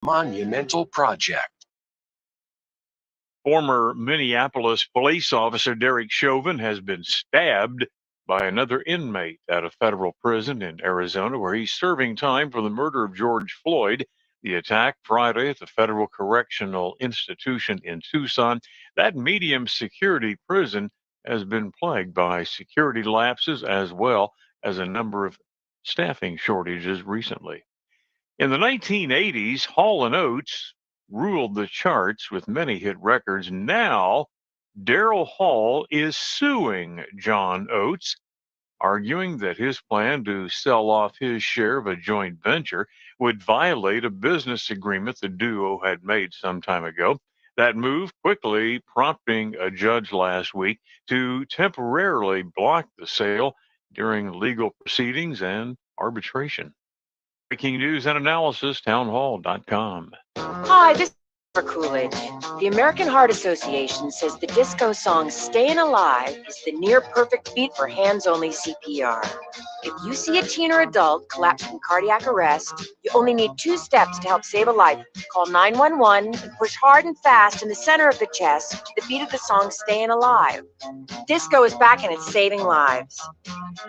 monumental project. Former Minneapolis police officer Derek Chauvin has been stabbed by another inmate at a federal prison in Arizona, where he's serving time for the murder of George Floyd. The attack Friday at the Federal Correctional Institution in Tucson. That medium security prison has been plagued by security lapses as well as a number of staffing shortages recently. In the 1980s, Hall & Oates ruled the charts with many hit records. Now, Daryl Hall is suing John Oates, arguing that his plan to sell off his share of a joint venture would violate a business agreement the duo had made some time ago. That move quickly prompting a judge last week to temporarily block the sale during legal proceedings and arbitration. Breaking news and analysis, townhall.com. Hi, this is for Kool-Aid. The American Heart Association says the disco song Stayin' Alive is the near-perfect beat for hands-only CPR. If you see a teen or adult collapse from cardiac arrest, you only need 2 steps to help save a life. Call 911 and push hard and fast in the center of the chest to the beat of the song Stayin' Alive. Disco is back and it's saving lives.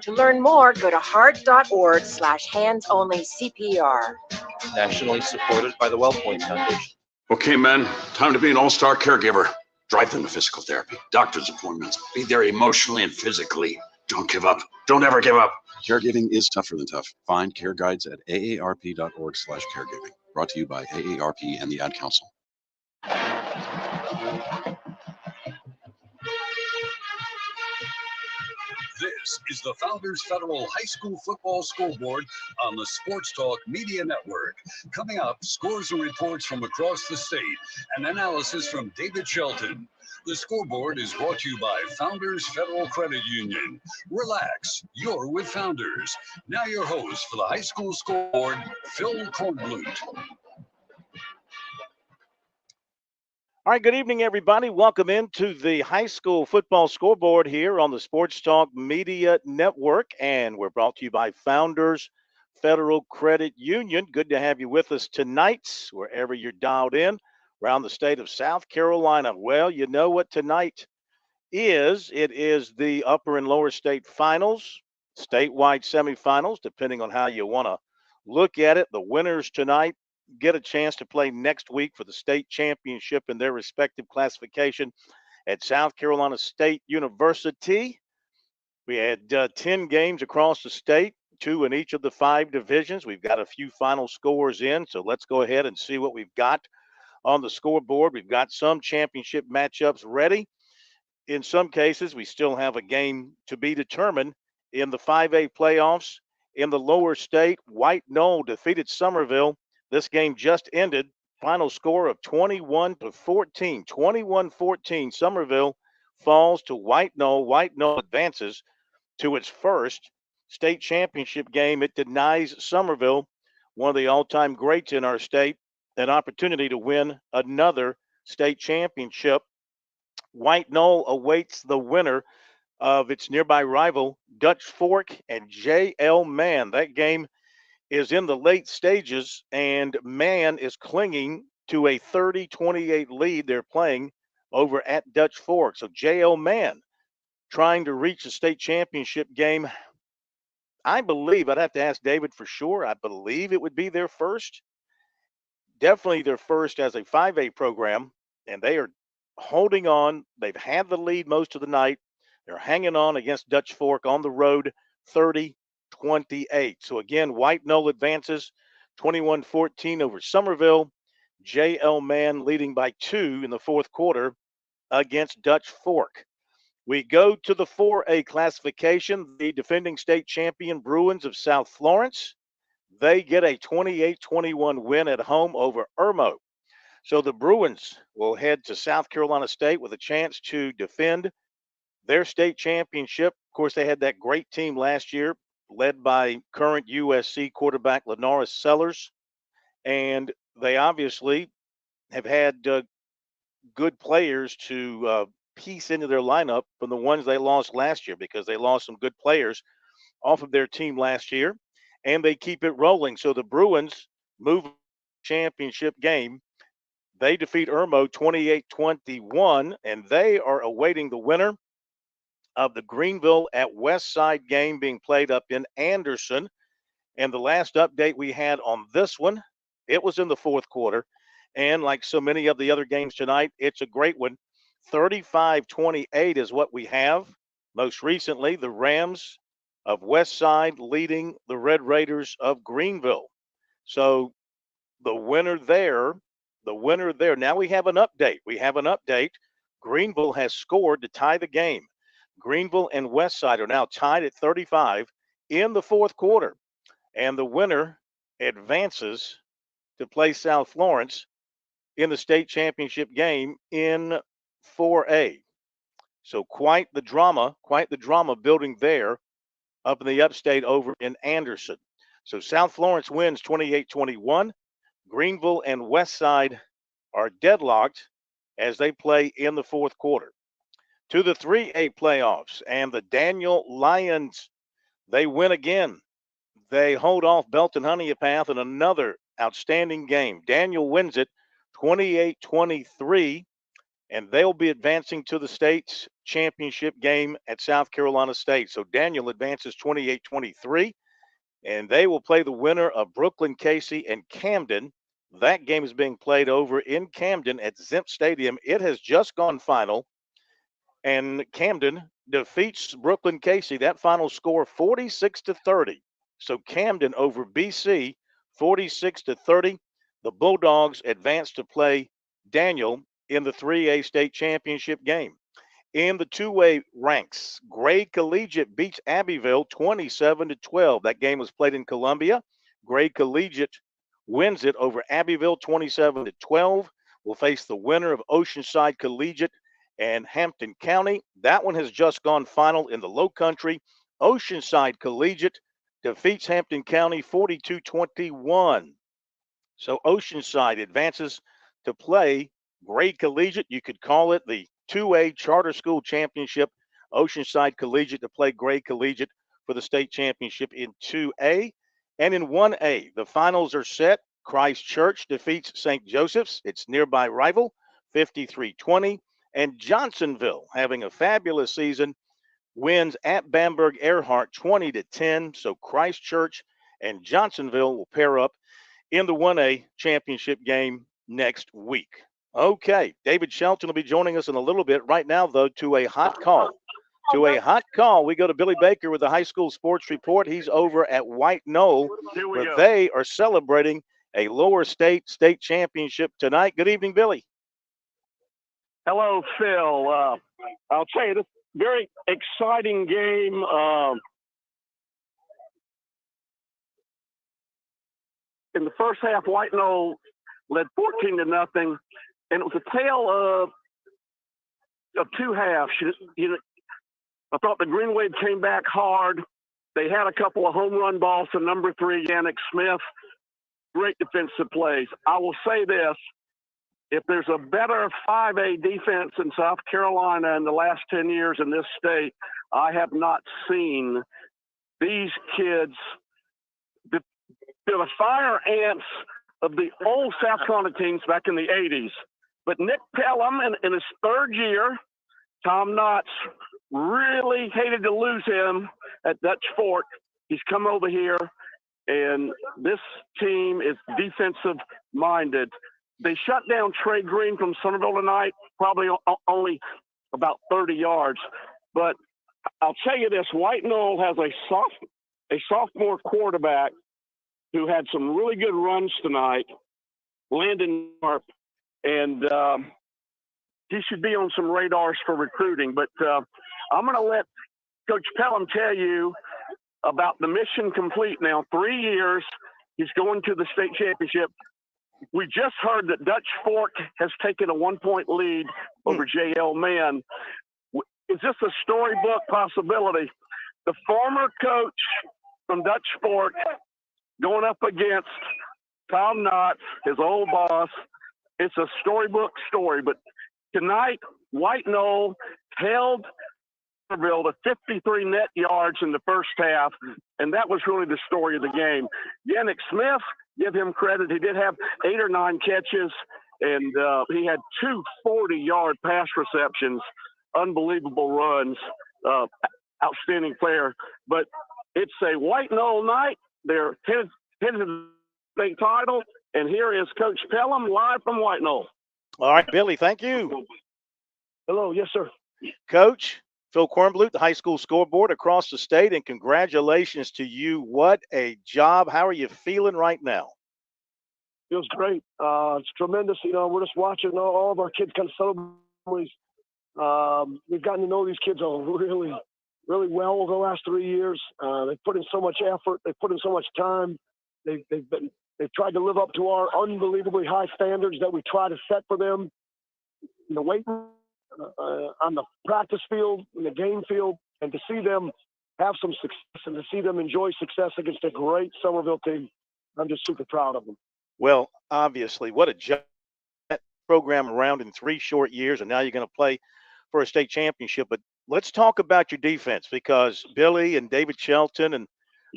To learn more, go to heart.org/hands-only-CPR. Nationally supported by the WellPoint Foundation. Okay, men, time to be an all-star caregiver. Drive them to physical therapy, doctor's appointments. Be there emotionally and physically. Don't give up. Don't ever give up. Caregiving is tougher than tough. Find care guides at aarp.org/caregiving. Brought to you by AARP and the Ad Council. This is the Founders Federal High School Football Scoreboard on the Sports Talk Media Network. Coming up, scores and reports from across the state and analysis from David Shelton. The Scoreboard is brought to you by Founders Federal Credit Union. Relax, you're with Founders. Now your host for the High School Scoreboard, Phil Kornblut. All right, good evening, everybody. Welcome into the High School Football Scoreboard here on the Sports Talk Media Network, and we're brought to you by Founders Federal Credit Union. Good to have you with us tonight, wherever you're dialed in around the state of South Carolina. Well, you know what tonight is. It is the upper and lower state finals, statewide semifinals, depending on how you want to look at it. The winners tonight get a chance to play next week for the state championship in their respective classification at South Carolina State University. We had 10 games across the state, 2 in each of the 5 divisions. We've got a few final scores in, so let's go ahead and see what we've got on the scoreboard. We've got some championship matchups ready. In some cases, we still have a game to be determined in the 5A playoffs. In the lower state, White Knoll defeated Summerville. This game just ended. Final score of 21-14. 21-14. Summerville falls to White Knoll. White Knoll advances to its first state championship game. It denies Summerville, one of the all-time greats in our state, an opportunity to win another state championship. White Knoll awaits the winner of its nearby rival, Dutch Fork and J.L. Mann. That game is in the late stages, and Mann is clinging to a 30-28 lead they're playing over at Dutch Fork. So J.L. Mann trying to reach the state championship game. I believe, I'd have to ask David for sure, I believe it would be their first. Definitely their first as a 5A program, and they are holding on. They've had the lead most of the night. They're hanging on against Dutch Fork on the road, 30-28. So again, White Knoll advances 21-14 over Summerville. J.L. Mann leading by 2 in the fourth quarter against Dutch Fork. We go to the 4A classification. The defending state champion Bruins of South Florence, they get a 28-21 win at home over Irmo. So the Bruins will head to South Carolina State with a chance to defend their state championship. Of course, they had that great team last year, led by current USC quarterback Lenoris Sellers. And they obviously have had good players to piece into their lineup from the ones they lost last year, because they lost some good players off of their team last year, and they keep it rolling. So the Bruins move championship game. They defeat Irmo 28-21, and they are awaiting the winner of the Greenville at West Side game being played up in Anderson. And the last update we had on this one, it was in the fourth quarter. And like so many of the other games tonight, it's a great one. 35-28 is what we have. Most recently, the Rams of West Side leading the Red Raiders of Greenville. So the winner there. Now we have an update. Greenville has scored to tie the game. Greenville and West Side are now tied at 35 in the fourth quarter. And the winner advances to play South Florence in the state championship game in 4A. So quite the drama building there up in the upstate over in Anderson. So South Florence wins 28-21. Greenville and West Side are deadlocked as they play in the fourth quarter. To the 3A playoffs, and the Daniel Lions, they win again. They hold off Belton Honeypath in another outstanding game. Daniel wins it 28-23, and they'll be advancing to the state's championship game at South Carolina State. So Daniel advances 28-23, and they will play the winner of Brooklyn Casey and Camden. That game is being played over in Camden at Zimp Stadium. It has just gone final, and Camden defeats Brooklyn Casey. That final score 46-30. So Camden over BC 46-30. The Bulldogs advance to play Daniel in the 3A state championship game. In the 2A ranks, Gray Collegiate beats Abbeville 27-12. That game was played in Columbia. Gray Collegiate wins it over Abbeville 27-12. Will face the winner of Oceanside Collegiate and Hampton County. That one has just gone final in the Low Country. Oceanside Collegiate defeats Hampton County 42-21. So Oceanside advances to play Gray Collegiate. You could call it the 2A Charter School Championship. Oceanside Collegiate to play Gray Collegiate for the state championship in 2A. And in 1A, the finals are set. Christ Church defeats St. Joseph's, its nearby rival, 53-20. And Johnsonville, having a fabulous season, wins at Bamberg Earhart 20-10. So Christ Church and Johnsonville will pair up in the 1A championship game next week. Okay, David Shelton will be joining us in a little bit. Right now, though, to a hot call. We go to Billy Baker with the high school sports report. He's over at White Knoll, where they are celebrating a lower state championship tonight. Good evening, Billy. Hello, Phil. I'll tell you, this very exciting game. In the first half, White Knoll led 14-0, and it was a tale of two halves. I thought the Green Wave came back hard. They had a couple of home run balls to number 3, Yannick Smith. Great defensive plays. I will say this. If there's a better 5A defense in South Carolina in the last 10 years in this state, I have not seen these kids. They're the fire ants of the old South Carolina teams back in the 80s. But Nick Pelham, in his third year, Tom Knotts really hated to lose him at Dutch Fork. He's come over here, and this team is defensive-minded. They shut down Trey Green from Centerville tonight, probably only about 30 yards. But I'll tell you this, White Knoll has a sophomore quarterback who had some really good runs tonight, Landon Sharp, and he should be on some radars for recruiting. But I'm going to let Coach Pelham tell you about the mission complete now. 3 years, he's going to the state championship. We just heard that Dutch Fork has taken a 1-point lead over JL Mann. Is this a storybook possibility? The former coach from Dutch Fork going up against Tom Knotts, his old boss. It's a storybook story. But tonight, White Knoll held Somerville to 53 net yards in the first half, and that was really the story of the game. Yannick Smith, give him credit. He did have 8 or 9 catches, and he had 2 40-yard pass receptions, unbelievable runs, outstanding player. But it's a White Knoll night. They're headed to the state title, and here is Coach Pelham live from White Knoll. All right, Billy, thank you. Hello, yes, sir. Coach Phil Kornblut, the high school scoreboard across the state, and congratulations to you. What a job. How are you feeling right now? Feels great. It's tremendous. You know, we're just watching all of our kids kind of celebrate. We've gotten to know these kids really, really well over the last 3 years. They've put in so much effort. They've put in so much time. They've tried to live up to our unbelievably high standards that we try to set for them in the weight room, on the practice field, in the game field, and to see them have some success and to see them enjoy success against a great Somerville team, I'm just super proud of them. Well, obviously, what a job that program around in 3 short years, and now you're going to play for a state championship. But let's talk about your defense, because Billy and David Shelton and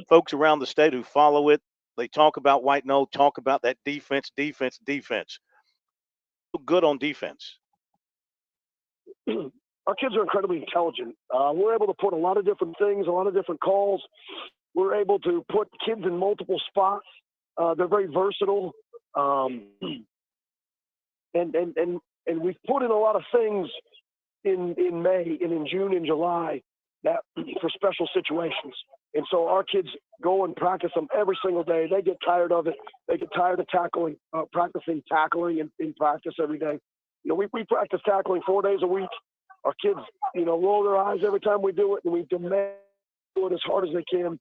folks around the state who follow it, they talk about White Knoll, talk about that defense. Good on defense. Our kids are incredibly intelligent. We're able to put a lot of different things, a lot of different calls. We're able to put kids in multiple spots. They're very versatile. And we've put in a lot of things in May and in June and July that for special situations. And so our kids go and practice them every single day. They get tired of it. They get tired of practicing tackling in practice every day. You know, we practice tackling 4 days a week. Our kids, you know, roll their eyes every time we do it, and we demand do it as hard as they can.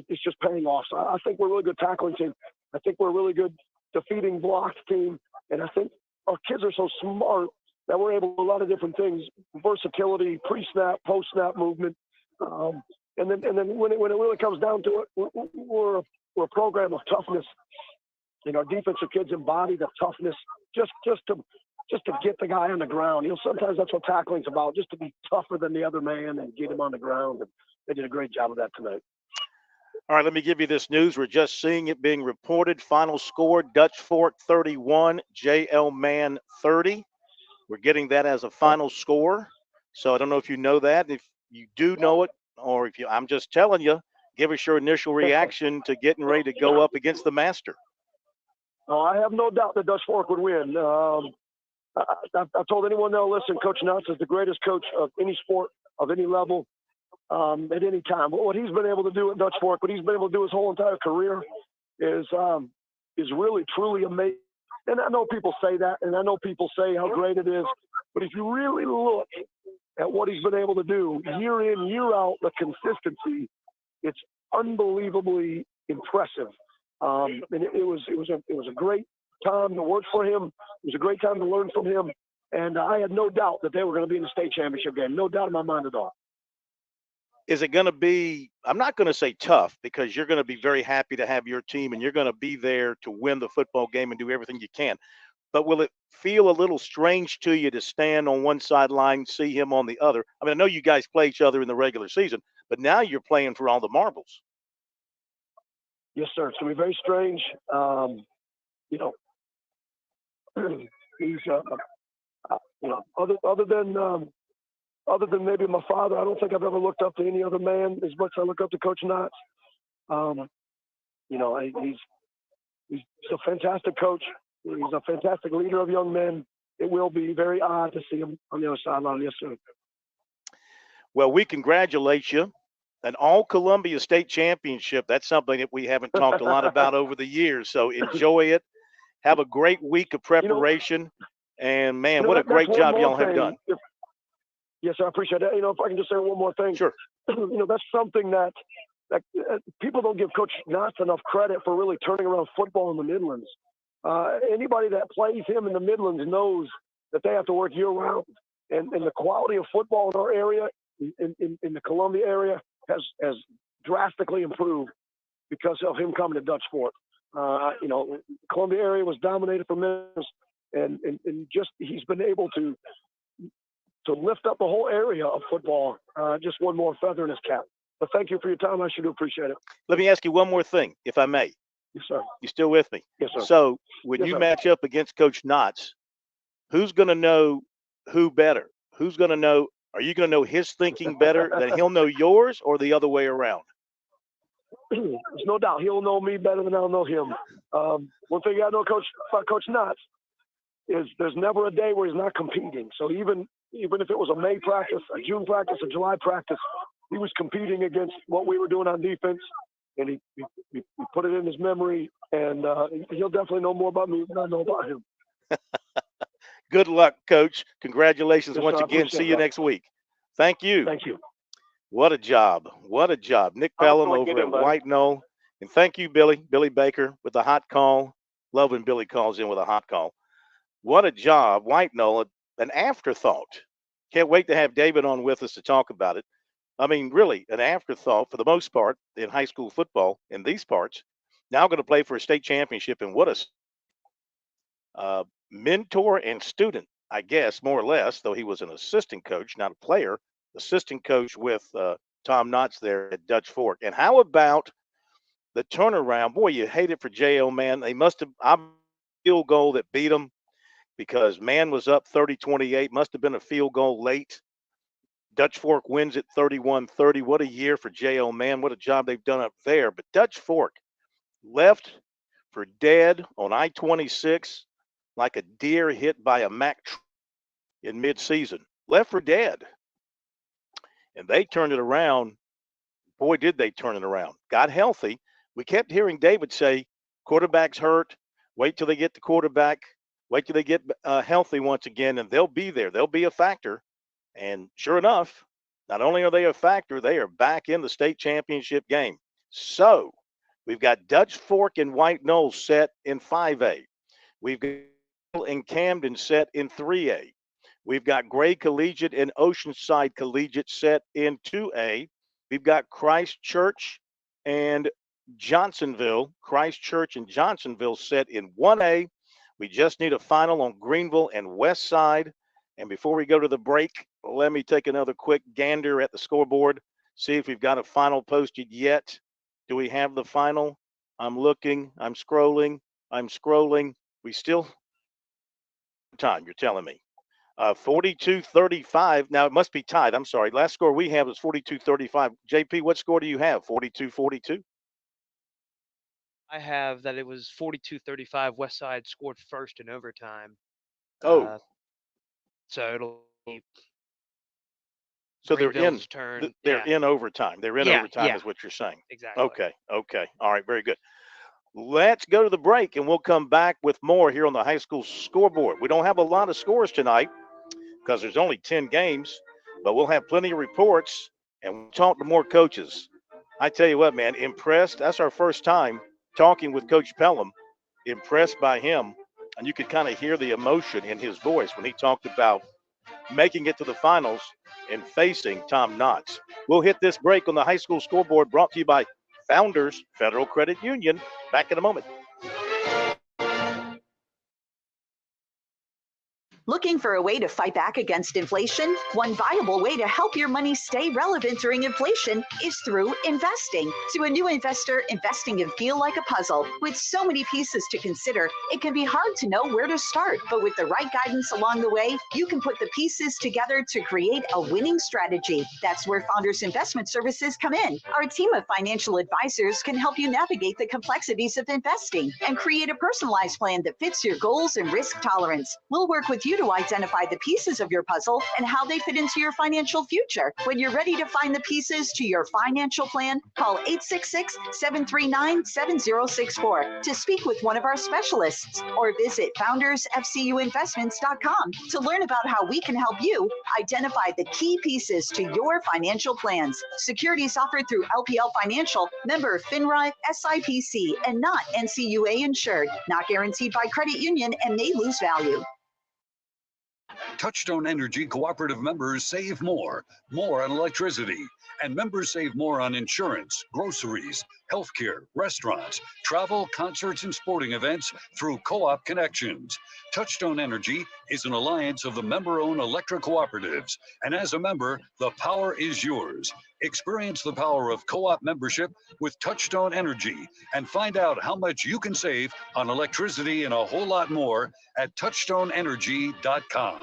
It's just paying off. So I think we're a really good tackling team. I think we're a really good defeating blocks team. And I think our kids are so smart that we're able to do a lot of different things: versatility, pre-snap, post-snap movement. And then when it really comes down to it, we're a program of toughness. And our defensive kids embody the toughness just to get the guy on the ground. You know, sometimes that's what tackling's about, just to be tougher than the other man and get him on the ground. And they did a great job of that tonight. All right, let me give you this news. We're just seeing it being reported. Final score, Dutch Fork 31, JL Man 30. We're getting that as a final score. So I don't know if you know that. If you do know it, or if you, I'm just telling you, give us your initial reaction to getting ready to go up against the master. I have no doubt that Dutch Fork would win. I've told anyone that'll listen, Coach Knotts is the greatest coach of any sport, of any level, at any time. What he's been able to do at Dutch Fork, what he's been able to do his whole entire career is really, truly amazing. And I know people say that, and I know people say how great it is, but if you really look at what he's been able to do year in, year out, the consistency, it's unbelievably impressive. And it was a great time to work for him. It was a great time to learn from him. And I had no doubt that they were going to be in the state championship game. No doubt in my mind at all. Is it going to be, I'm not going to say tough, because you're going to be very happy to have your team and you're going to be there to win the football game and do everything you can. But will it feel a little strange to you to stand on one sideline, see him on the other? I mean, I know you guys play each other in the regular season, but now you're playing for all the marbles. Yes, sir. It's going to be very strange. You know, he's, you know, other than maybe my father, I don't think I've ever looked up to any other man as much as I look up to Coach Knotts. You know, he's a fantastic coach. He's a fantastic leader of young men. It will be very odd to see him on the other sideline. Yes, sir. Well, we congratulate you. An all-Columbia state championship, that's something that we haven't talked a lot about over the years. So enjoy it. Have a great week of preparation. And, man, what a great job y'all have done. Yes, I appreciate that. You know, if I can just say one more thing. Sure. You know, that's something that people don't give Coach Knotts enough credit for really turning around football in the Midlands. Anybody that plays him in the Midlands knows that they have to work year-round. And the quality of football in our area, in the Columbia area, has drastically improved because of him coming to Dutch Fork. You know, Columbia area was dominated for minutes, and just he's been able to to lift up the whole area of football. Just one more feather in his cap. But thank you for your time. I sure do appreciate it. Let me ask you one more thing, if I may. Yes, sir. You still with me? Yes, sir. So when Yes, you sir. match up against Coach Knotts, who's going to know who better? Who's going to know? Are you going to know his thinking better than he'll know yours, or the other way around? There's no doubt he'll know me better than I'll know him. One thing I know about Coach Knotts is there's never a day where he's not competing. So even if it was a May practice, a June practice, a July practice, he was competing against what we were doing on defense, and he put it in his memory, and he'll definitely know more about me than I know about him. Good luck, Coach. Congratulations Yes, once sir. I again. See appreciate you that. next week. Thank you. Thank you. What a job. What a job. Nick I'll Pelham go get over him, at buddy. White Knoll. And thank you, Billy Baker, with the hot call. Love when Billy calls in with a hot call. What a job. White Knoll, an afterthought. Can't wait to have David on with us to talk about it. I mean, really, an afterthought for the most part in high school football in these parts. Now going to play for a state championship. And what a mentor and student, I guess, more or less, though he was an assistant coach, not a player, assistant coach with Tom Knotts there at Dutch Fork. And how about the turnaround? Boy, you hate it for J.O., man. They must have – I'm field goal that beat them because man was up 30-28. Must have been a field goal late. Dutch Fork wins at 31-30. What a year for J.O., man. What a job they've done up there. But Dutch Fork left for dead on I-26 like a deer hit by a Mack truck in midseason. Left for dead. And they turned it around. Boy, did they turn it around. Got healthy. We kept hearing David say, quarterback's hurt. Wait till they get the quarterback. Wait till they get healthy once again, and they'll be there. They'll be a factor. And sure enough, not only are they a factor, they are back in the state championship game. So we've got Dutch Fork and White Knoll set in 5A. We've got in Camden set in 3A. We've got Gray Collegiate and Oceanside Collegiate set in 2A. We've got Christchurch and Johnsonville set in 1A. We just need a final on Greenville and West Side. And before we go to the break, let me take another quick gander at the scoreboard, see if we've got a final posted yet. Do we have the final? I'm looking, I'm scrolling. We still time, you're telling me. 42-35. Now it must be tied. I'm sorry. Last score we have is 42-35. JP, what score do you have? 42-42? I have that it was 42-35. West Side scored first in overtime. Oh. So it'll be so they're in turn. They're in overtime. They're in overtime is what you're saying. Exactly. Okay. All right, very good. Let's go to the break, and we'll come back with more here on the high school scoreboard. We don't have a lot of scores tonight because there's only 10 games, but we'll have plenty of reports, and we'll talk to more coaches. I tell you what, man, impressed. That's our first time talking with Coach Pelham. Impressed by him, and you could kind of hear the emotion in his voice when he talked about making it to the finals and facing Tom Knotts. We'll hit this break on the high school scoreboard, brought to you by Founders Federal Credit Union. Back in a moment. Looking for a way to fight back against inflation? One viable way to help your money stay relevant during inflation is through investing. To a new investor, investing can feel like a puzzle. With so many pieces to consider, it can be hard to know where to start. But with the right guidance along the way, you can put the pieces together to create a winning strategy. That's where Founders Investment Services come in. Our team of financial advisors can help you navigate the complexities of investing and create a personalized plan that fits your goals and risk tolerance. We'll work with you to identify the pieces of your puzzle and how they fit into your financial future. When you're ready to find the pieces to your financial plan, call 866-739-7064 to speak with one of our specialists, or visit foundersfcuinvestments.com to learn about how we can help you identify the key pieces to your financial plans. Securities offered through LPL Financial, member FINRA, SIPC, and not NCUA insured. Not guaranteed by credit union and may lose value. Touchstone Energy cooperative members save more on electricity. And members save more on insurance, groceries, healthcare, restaurants, travel, concerts, and sporting events through co-op connections. Touchstone Energy is an alliance of the member-owned electric cooperatives. And as a member, the power is yours. Experience the power of co-op membership with Touchstone Energy and find out how much you can save on electricity and a whole lot more at touchstoneenergy.com.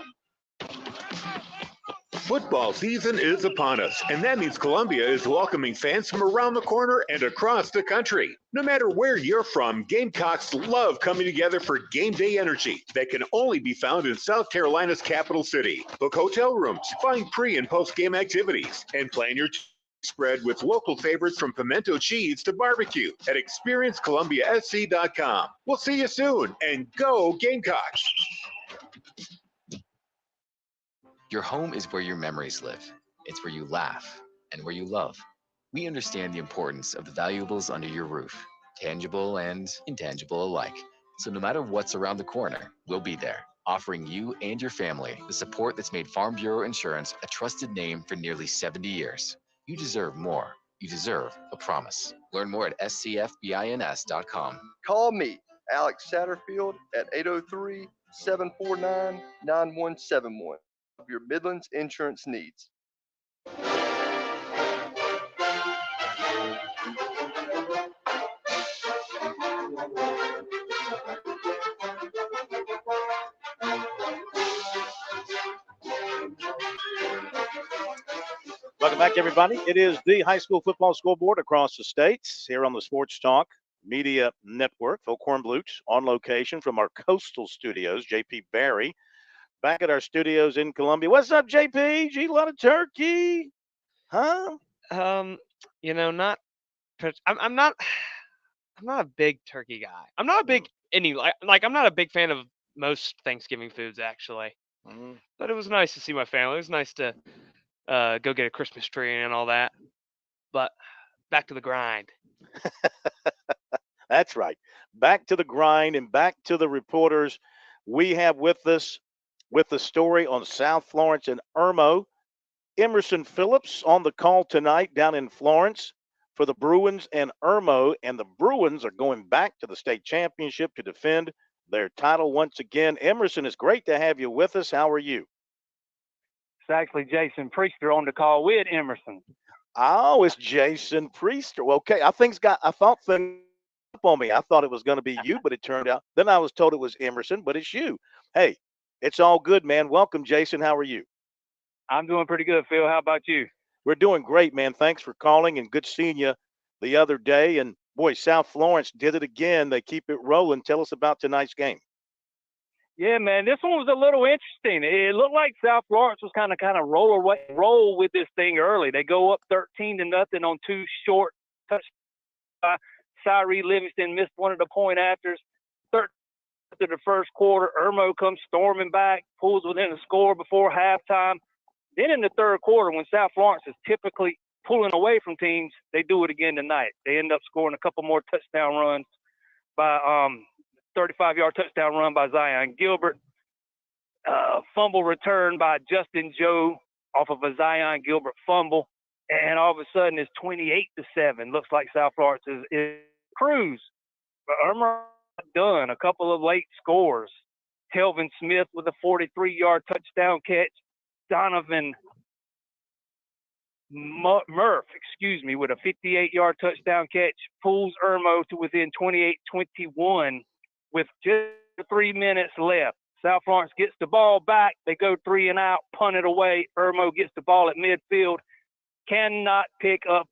Football season is upon us, and that means Columbia is welcoming fans from around the corner and across the country. No matter where you're from, Gamecocks love coming together for game day energy that can only be found in South Carolina's capital city. Book hotel rooms, find pre- and post-game activities, and plan your spread with local favorites from pimento cheese to barbecue at experiencecolumbiasc.com. We'll see you soon, and go Gamecocks! Your home is where your memories live. It's where you laugh and where you love. We understand the importance of the valuables under your roof, tangible and intangible alike. So no matter what's around the corner, we'll be there, offering you and your family the support that's made Farm Bureau Insurance a trusted name for nearly 70 years. You deserve more. You deserve a promise. Learn more at scfbins.com. Call me, Alex Satterfield, at 803-749-9171 of your Midlands insurance needs. Welcome back, everybody. It is the high school football scoreboard across the states here on the Sports Talk Media Network. Foghorn Blutes on location from our coastal studios. JP Barry back at our studios in Columbia. What's up, JP? Gee, a lot of turkey, huh? You know, not. I'm not a big turkey guy. I'm not a big I'm not a big fan of most Thanksgiving foods actually. But it was nice to see my family. It was nice to go get a Christmas tree and all that. But back to the grind. That's right. Back to the grind and back to the reporters we have with us with the story on South Florence and Irmo. Emerson Phillips on the call tonight down in Florence for the Bruins and Irmo. And the Bruins are going back to the state championship to defend their title once again. Emerson, it's great to have you with us. How are you? It's actually Jason Priester on the call with Emerson. Oh, it's Jason Priester. Okay, I thought things up on me. I thought it was going to be you, but it turned out. Then I was told it was Emerson, but it's you. Hey, it's all good, man. Welcome, Jason. How are you? I'm doing pretty good, Phil. How about you? We're doing great, man. Thanks for calling and good seeing you the other day. And boy, South Florence did it again. They keep it rolling. Tell us about tonight's game. Yeah, man, this one was a little interesting. It looked like South Florence was kind of roll with this thing early. They go up 13-0 on two short touchdowns. Cyree Livingston missed one of the point afters. After the first quarter, Irmo comes storming back, pulls within a score before halftime. Then in the third quarter, when South Florence is typically pulling away from teams, they do it again tonight. They end up scoring a couple more touchdown runs by 35-yard touchdown run by Zion Gilbert. Fumble return by Justin Joe off of a Zion Gilbert fumble. And all of a sudden it's 28-7. Looks like South Florence is cruise. But Irma done. A couple of late scores. Telvin Smith with a 43-yard touchdown catch. Donovan Murph, with a 58-yard touchdown catch. Pulls Irmo to within 28-21 with just 3 minutes left. South Florence gets the ball back. They go 3 and out, punt it away. Irmo gets the ball at midfield. Cannot pick up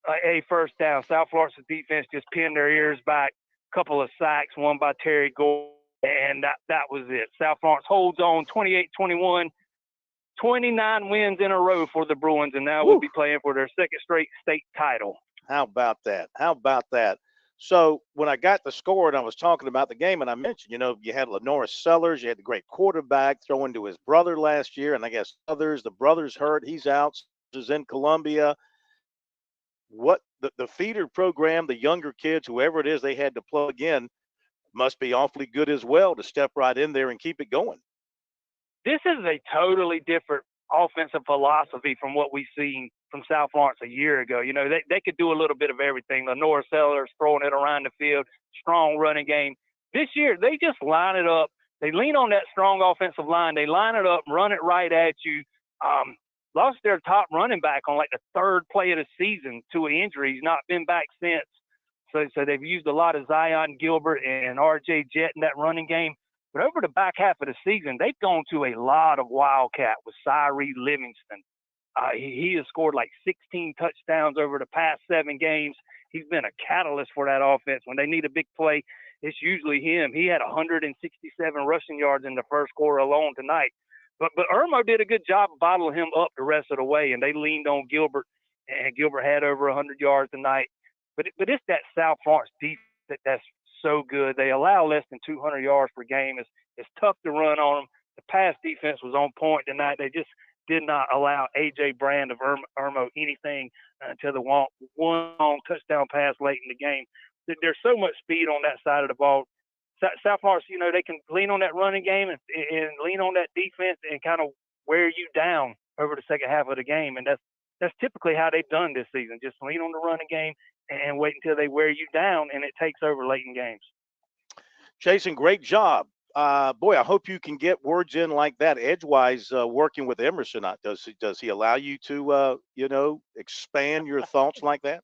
a first down. South Florence's defense just pinned their ears back. Couple of sacks, one by Terry Gore, and that was it. South Florence holds on 28-21. 29 wins in a row for the Bruins, and now we'll be playing for their second straight state title. How about that? So when I got the score and I was talking about the game, and I mentioned, you had Lenora Sellers, you had the great quarterback throwing to his brother last year, and I guess the brother's hurt, he's out, is in Columbia. What the feeder program, the younger kids, whoever it is they had to plug in, must be awfully good as well to step right in there and keep it going. this is a totally different offensive philosophy from what we've seen from South Florence a year ago. You know, they could do a little bit of everything. Lenore Sellers throwing it around the field, strong running game. This year, they just line it up. They lean on that strong offensive line. They line it up, run it right at you. Lost their top running back on like the third play of the season to an injury. He's not been back since. So they've used a lot of Zion Gilbert and R.J. Jett in that running game. But over the back half of the season, they've gone to a lot of Wildcat with Cyree Livingston. He has scored like 16 touchdowns over the past 7 games. He's been a catalyst for that offense. When they need a big play, it's usually him. He had 167 rushing yards in the first quarter alone tonight. But Irmo did a good job of bottling him up the rest of the way, and they leaned on Gilbert, and Gilbert had over 100 yards tonight. But it's that South Florence defense that's so good. They allow less than 200 yards per game. It's tough to run on them. The pass defense was on point tonight. They just did not allow A.J. Brand of Irmo anything until the one long touchdown pass late in the game. There's so much speed on that side of the ball. South Florence, you know, they can lean on that running game and lean on that defense and kind of wear you down over the second half of the game. And that's typically how they've done this season. Just lean on the running game and wait until they wear you down, and it takes over late in games. Jason, great job. Boy, I hope you can get words in like that edgewise working with Emerson. Does he allow you to, expand your thoughts like that?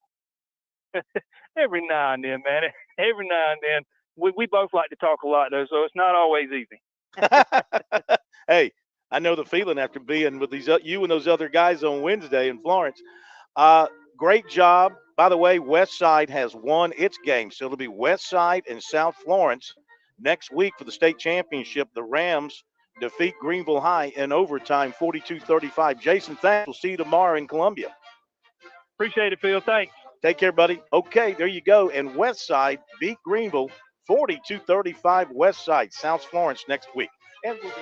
Every now and then, man. Every now and then. We both like to talk a lot, though, so it's not always easy. Hey, I know the feeling after being with you and those other guys on Wednesday in Florence. Great job. By the way, West Side has won its game, so it'll be West Side and South Florence next week for the state championship. The Rams defeat Greenville High in overtime, 42-35. Jason, thanks. We'll see you tomorrow in Columbia. Appreciate it, Phil. Thanks. Take care, buddy. Okay, there you go. And West Side beat Greenville 42-35. West Side, South Florence next week. And we'll be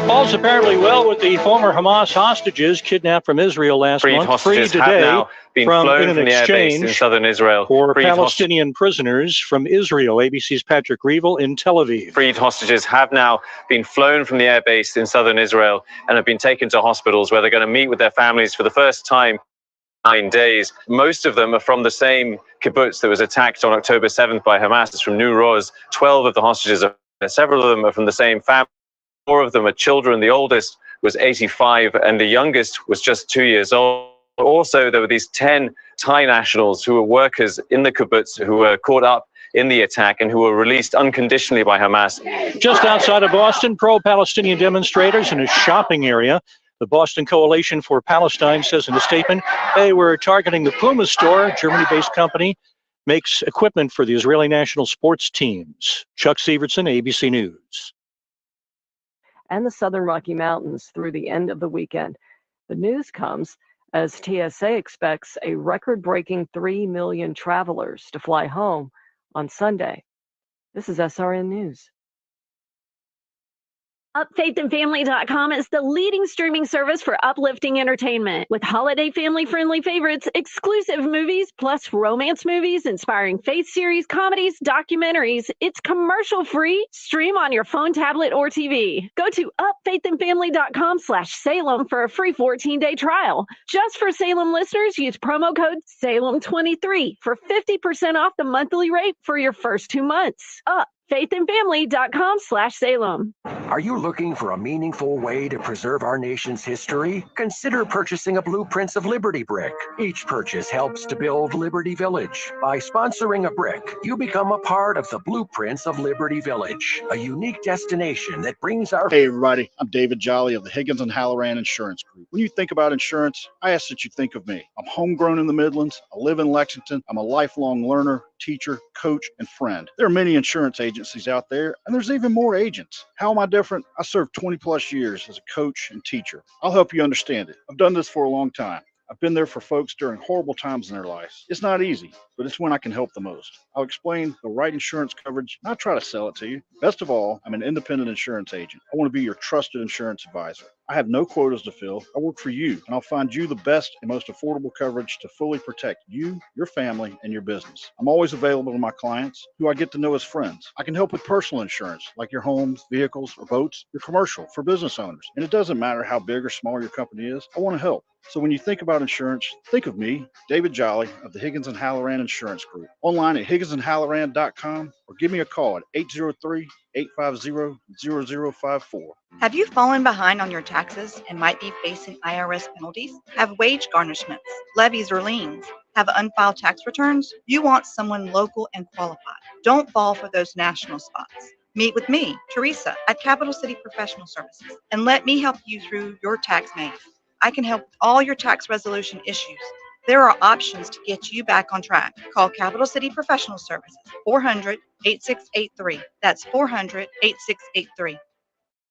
All's apparently well with the former Hamas hostages kidnapped from Israel last month. Freed today have now been flown from the air base in southern Israel. For Palestinian prisoners from Israel. ABC's Patrick Reevell in Tel Aviv. Freed hostages have now been flown from the air base in southern Israel and have been taken to hospitals where they're going to meet with their families for the first time in 9 days. Most of them are from the same kibbutz that was attacked on October 7th by Hamas. It's from New Roz. 12 of the hostages several of them are from the same family. 4 of them are children. The oldest was 85 and the youngest was just 2 years old. Also, there were these 10 Thai nationals who were workers in the kibbutz who were caught up in the attack and who were released unconditionally by Hamas. Just outside of Boston, pro-Palestinian demonstrators in a shopping area. The Boston Coalition for Palestine says in a statement they were targeting the Puma store, a Germany-based company, makes equipment for the Israeli national sports teams. Chuck Sievertson, ABC News. And the Southern Rocky Mountains through the end of the weekend. The news comes as TSA expects a record-breaking 3 million travelers to fly home on Sunday. This is SRN News. UpFaithandFamily.com is the leading streaming service for uplifting entertainment. With holiday family-friendly favorites, exclusive movies, plus romance movies, inspiring faith series, comedies, documentaries. It's commercial-free. Stream on your phone, tablet, or TV. Go to UpFaithandFamily.com/Salem for a free 14-day trial. Just for Salem listeners, use promo code SALEM23 for 50% off the monthly rate for your first 2 months. UpFaithandFamily.com/Salem. Are you looking for a meaningful way to preserve our nation's history? Consider purchasing a Blueprints of Liberty brick. Each purchase helps to build Liberty Village. By sponsoring a brick, you become a part of the Blueprints of Liberty Village, a unique destination that brings our... Hey everybody, I'm David Jolly of the Higgins and Halloran Insurance Group. When you think about insurance, I ask that you think of me. I'm homegrown in the Midlands, I live in Lexington, I'm a lifelong learner, teacher, coach, and friend. There are many insurance agencies out there, and there's even more agents. How am I different? I served 20 plus years as a coach and teacher. I'll help you understand it. I've done this for a long time. I've been there for folks during horrible times in their lives. It's not easy, but it's when I can help the most. I'll explain the right insurance coverage, not try to sell it to you. Best of all, I'm an independent insurance agent. I want to be your trusted insurance advisor. I have no quotas to fill. I work for you, and I'll find you the best and most affordable coverage to fully protect you, your family, and your business. I'm always available to my clients, who I get to know as friends. I can help with personal insurance, like your homes, vehicles, or boats, your commercial, for business owners. And it doesn't matter how big or small your company is, I want to help. So when you think about insurance, think of me, David Jolly of the Higgins and Halloran Insurance Group. Online at higginsandhalloran.com or give me a call at 803-850-0054. Have you fallen behind on your taxes and might be facing IRS penalties? Have wage garnishments, levies, or liens? Have unfiled tax returns? You want someone local and qualified. Don't fall for those national spots. Meet with me, Teresa, at Capital City Professional Services, and let me help you through your tax maze. I can help with all your tax resolution issues. There are options to get you back on track. Call Capital City Professional Services, 400-8683. That's 400-8683.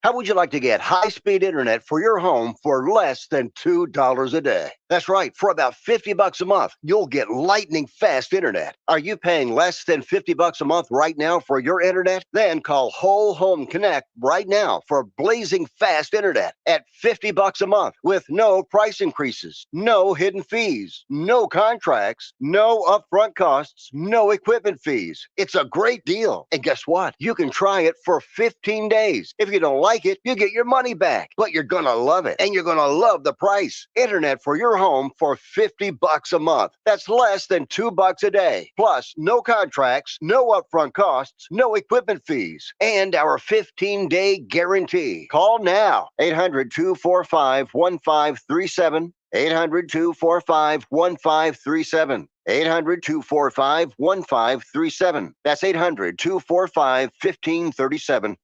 How would you like to get high-speed internet for your home for less than $2 a day? That's right, for about $50 a month, you'll get lightning fast internet. Are you paying less than $50 a month right now for your internet? Then call Whole Home Connect right now for blazing fast internet at $50 a month with no price increases, no hidden fees, no contracts, no upfront costs, no equipment fees. It's a great deal. And guess what? You can try it for 15 days. If you don't like it, you get your money back. But you're gonna love it, and you're gonna love the price. Internet for your home for $50 a month. That's less than $2 a day. Plus, no contracts, no upfront costs, no equipment fees, and our 15-day guarantee. Call now. 800-245-1537. 800-245-1537. 800-245-1537. That's 800-245-1537.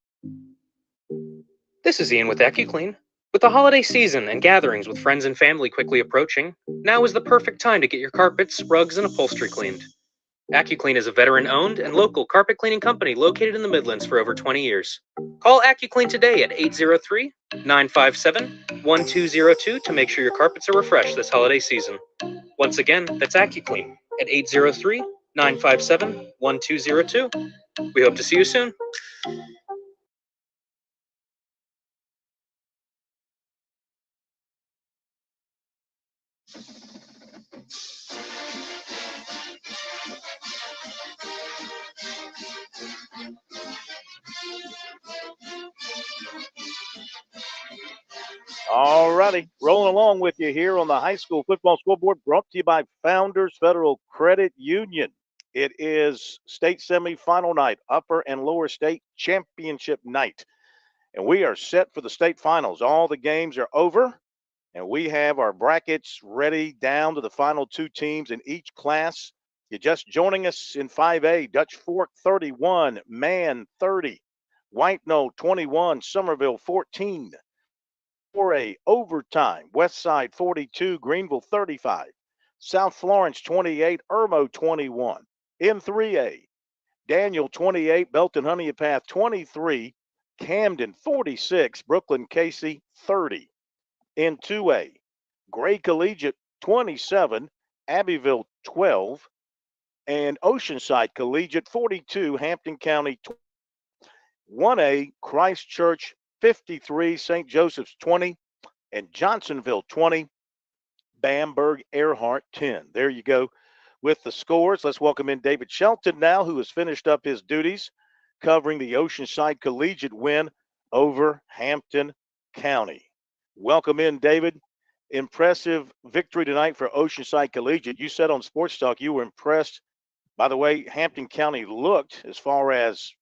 This is Ian with AccuClean. With the holiday season and gatherings with friends and family quickly approaching, now is the perfect time to get your carpets, rugs, and upholstery cleaned. AccuClean is a veteran-owned and local carpet cleaning company located in the Midlands for over 20 years. Call AccuClean today at 803-957-1202 to make sure your carpets are refreshed this holiday season. Once again, that's AccuClean at 803-957-1202. We hope to see you soon. All righty, rolling along with you here on the high school football scoreboard, brought to you by Founders Federal Credit Union. It is state semifinal night, upper and lower state championship night, and we are set for the state finals. All the games are over, and we have our brackets ready down to the final two teams in each class. You're just joining us in 5A, Dutch Fork 31, Man 30, White Knoll 21, Somerville 14. 4A overtime, West Side 42, Greenville 35, South Florence 28, Irmo 21. In 3A, Daniel 28, Belton Honeypath 23, Camden 46, Brooklyn Casey 30. In 2A, Gray Collegiate 27, Abbeville 12, and Oceanside Collegiate 42, Hampton County 1A, Christchurch 53, St. Joseph's 20, and Johnsonville 20, Bamberg Earhart 10. There you go with the scores. Let's welcome in David Shelton now, who has finished up his duties covering the Oceanside Collegiate win over Hampton County. Welcome in, David. Impressive victory tonight for Oceanside Collegiate. You said on Sports Talk you were impressed by the way Hampton County looked as far as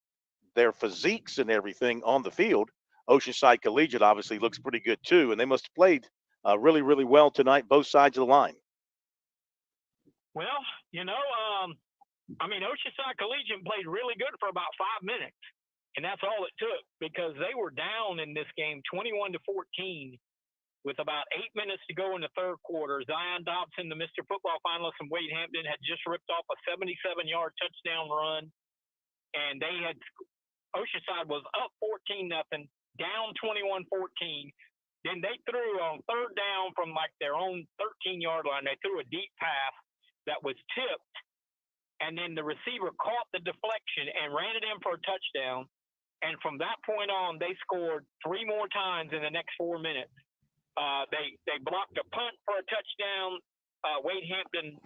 their physiques and everything on the field. Oceanside Collegiate obviously looks pretty good too, and they must have played really, really well tonight, both sides of the line. Well, Oceanside Collegiate played really good for about 5 minutes, and that's all it took because they were down in this game 21-14 with about 8 minutes to go in the third quarter. Zion Dobson, the Mr. Football finalist from Wade Hampton, had just ripped off a 77-yard touchdown run, and Oceanside was up 14-0. Down 21-14. Then they threw on third down from their own 13-yard line. They threw a deep pass that was tipped, and then the receiver caught the deflection and ran it in for a touchdown. And from that point on, they scored 3 more times in the next 4 minutes. They blocked a punt for a touchdown. Wade Hampton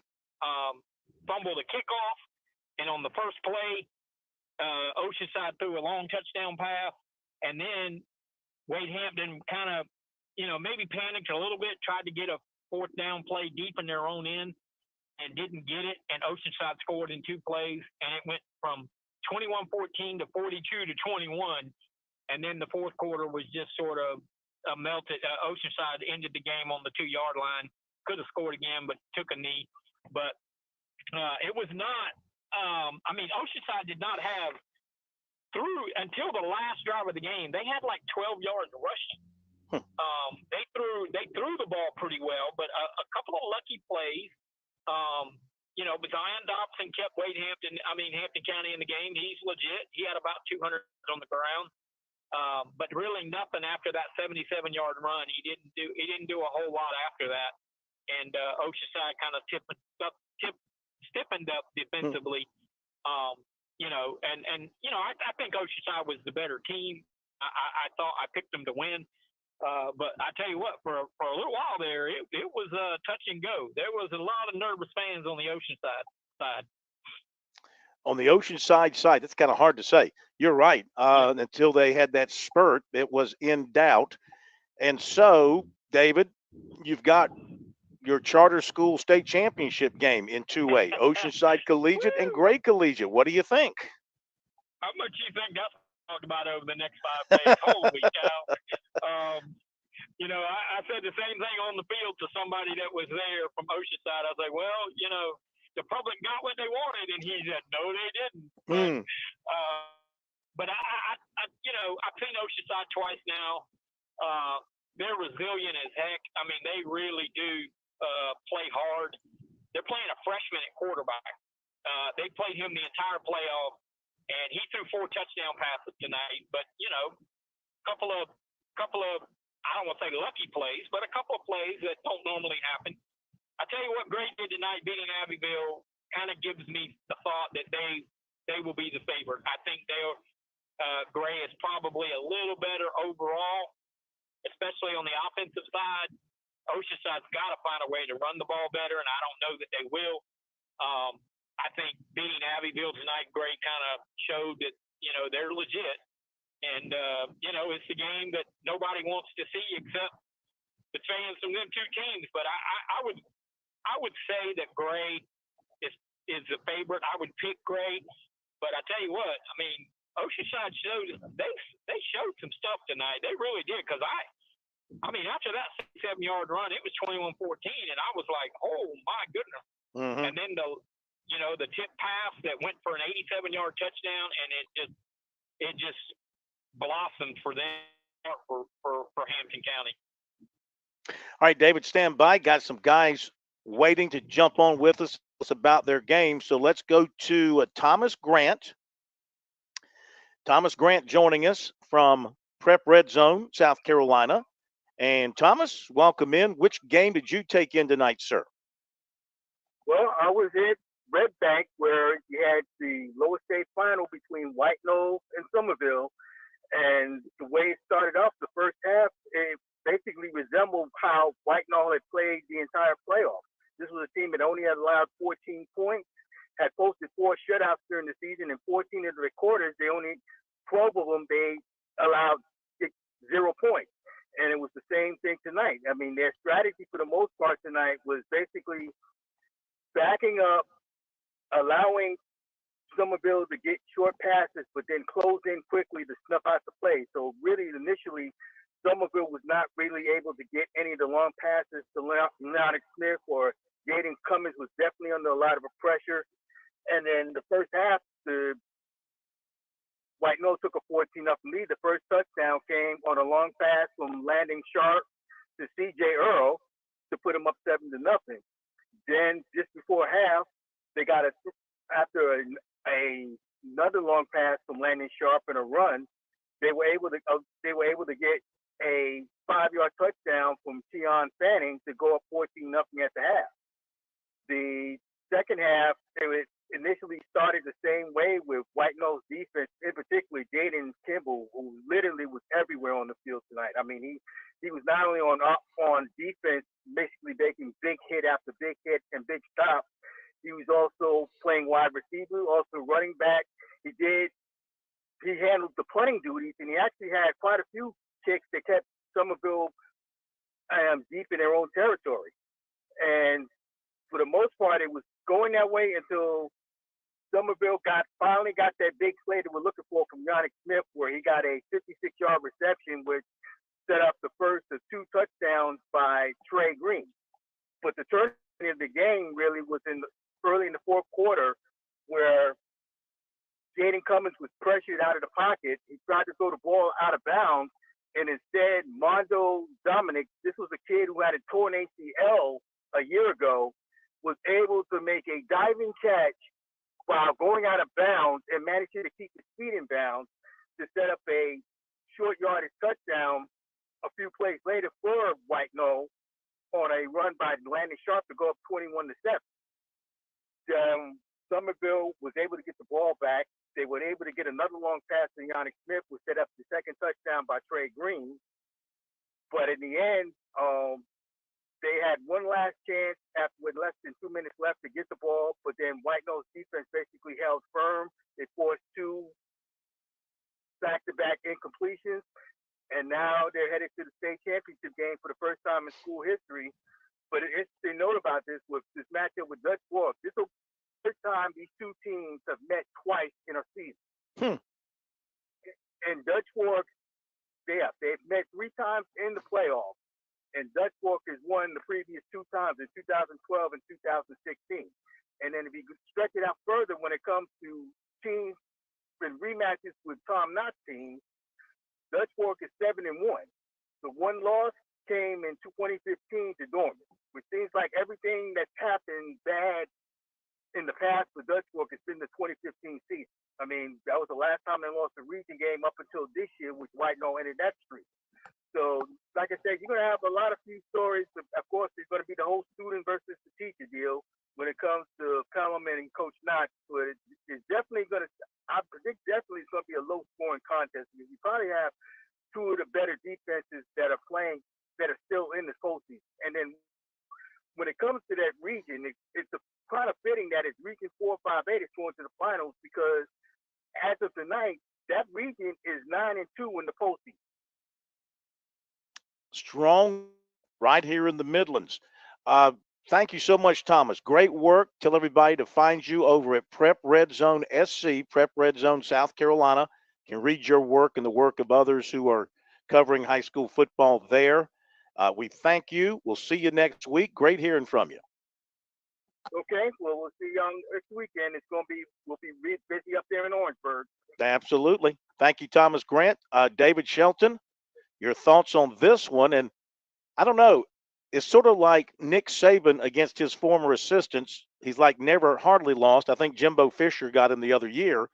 fumbled a kickoff, and on the first play, Oceanside threw a long touchdown pass, and then Wade Hampton kind of, maybe panicked a little bit, tried to get a 4th down play deep in their own end, and didn't get it. And Oceanside scored in 2 plays, and it went from 21-14 to 42-21, and then the 4th quarter was just sort of melted. Oceanside ended the game on the 2-yard line. Could have scored again, but took a knee. But it was not. Oceanside did not have until the last drive of the game. They had like 12 yards rushing. They threw the ball pretty well, but a couple of lucky plays. But Zion Dobson kept Hampton County in the game. He's legit. He had about 200 on the ground. But really nothing after that 77-yard run. He didn't do a whole lot after that. And Oceanside kind of stiffened up defensively. I think Oceanside was the better team. I thought I picked them to win. But I tell you what, for a little while there, it was touch and go. There was a lot of nervous fans on the Oceanside side. On the Oceanside side, that's kind of hard to say. You're right. Until they had that spurt, it was in doubt. And so, David, you've got your charter school state championship game in 2A, Oceanside Collegiate and Gray Collegiate. What do you think? How much do you think that's talked about over the next 5 days? Holy cow. I said the same thing on the field to somebody that was there from Oceanside. I was like, well, the public got what they wanted, and he said, no, they didn't. But I've seen Oceanside twice now. They're resilient as heck. They really do play hard. They're playing a freshman at quarterback. They played him the entire playoff, and he threw 4 touchdown passes tonight. But couple of I don't want to say lucky plays, but a couple of plays that don't normally happen. I tell you what, Gray did tonight, beating Abbeville, kind of gives me the thought that they will be the favorite. I think Gray is probably a little better overall, especially on the offensive side. Oceanside's got to find a way to run the ball better, and I don't know that they will. I think beating Abbeville tonight, Gray kind of showed that, they're legit. And, it's the game that nobody wants to see except the fans from them 2 teams. But I would say that Gray is the favorite. I would pick Gray. But I tell you what, Oceanside they showed some stuff tonight. They really did. Because after that 7-yard run, it was 21-14, and I was like, oh my goodness. Mm-hmm. And then the tip pass that went for an 87-yard touchdown, and it just blossomed for them for Hampton County. All right, David, stand by. Got some guys waiting to jump on with us about their game. So let's go to Thomas Grant. Thomas Grant joining us from Prep Red Zone, South Carolina. And Thomas, welcome in. Which game did you take in tonight, sir? Well, I was at Red Bank, where you had the lower state final between White Knoll and Somerville. And the way it started off, the first half, it basically resembled how White Knoll had played the entire playoff. This was a team that only had allowed 14 points, had posted 4 shutouts during the season, and 14 of the recorders, 12 of them, they allowed 0 points. And it was the same thing tonight. Their strategy for the most part tonight was basically backing up, allowing Somerville to get short passes, but then close in quickly to snuff out the play. So really, initially, Somerville was not really able to get any of the long passes to Leonic Smith, or Jaden Cummins was definitely under a lot of pressure. And then the first half, the White Knoll took a 14-0 lead. The first touchdown came on a long pass from Landon Sharp to C.J. Earl to put him up 7-0. Then just before half, they got after another long pass from Landon Sharp and a run, they were able to get a 5-yard touchdown from Tion Fanning to go up 14-0 at the half. The second half, initially started the same way with White Nose defense, in particular Jaden Kimball, who literally was everywhere on the field tonight. I mean, he was not only on defense, basically making big hit after big hit and big stops. He was also playing wide receiver, also running back. He handled the punting duties, and he actually had quite a few kicks that kept Somerville deep in their own territory. And for the most part, it was going that way until Somerville finally got that big play that we're looking for from Yannick Smith, where he got a 56-yard reception, which set up the first of 2 touchdowns by Trey Green. But the turn of the game really was early in the fourth quarter, where Jaden Cummins was pressured out of the pocket. He tried to throw the ball out of bounds, and instead, Mondo Dominic, this was a kid who had a torn ACL a year ago, was able to make a diving catch while going out of bounds and managing to keep his feet in bounds to set up a short yardage touchdown a few plays later for White Knoll on a run by Landon Sharp to go up 21-7. Somerville was able to get the ball back. They were able to get another long pass to Yannick Smith, which set up the second touchdown by Trey Green. But in the end, they had one last chance with less than 2 minutes left to get the ball, but then White Nose defense basically held firm. They forced 2 back-to-back incompletions, and now they're headed to the state championship game for the first time in school history. But an interesting note about this with this matchup with Dutch Fork, this will be the first time these 2 teams have met twice in a season. And Dutch Fork, they've met 3 times in the playoffs. And Dutch Fork has won the previous 2 times in 2012 and 2016. And then if you stretch it out further, when it comes to teams and rematches with Tom Knott's team, Dutch Fork is 7-1. The one loss came in 2015 to Dorman, which seems like everything that's happened bad in the past for Dutch Fork has been the 2015 season. I mean, that was the last time they lost a region game up until this year, which White Knoll ended that streak. So, like I said, you're going to have a lot of few stories. Of course, there's going to be the whole student versus the teacher deal when it comes to Pelham and Coach Knott. But it's definitely going to, I predict definitely it's going to be a low-scoring contest. Because you probably have 2 of the better defenses that are playing, that are still in the postseason. And then when it comes to that region, it's kind of fitting that it's Region 4, 5, 8 is going to the finals, because as of tonight, that region is 9-2 in the postseason. Strong right here in the Midlands. Thank you so much, Thomas. Great work. Tell everybody to find you over at Prep Red Zone SC, Prep Red Zone, South Carolina. You can read your work and the work of others who are covering high school football there. We thank you. We'll see you next week. Great hearing from you. Okay, well, we'll see you on next weekend. We'll be busy up there in Orangeburg. Absolutely. Thank you, Thomas Grant. David Shelton, your thoughts on this one? And I don't know, it's sort of like Nick Saban against his former assistants. He's like never hardly lost. I think Jimbo Fisher got him the other year.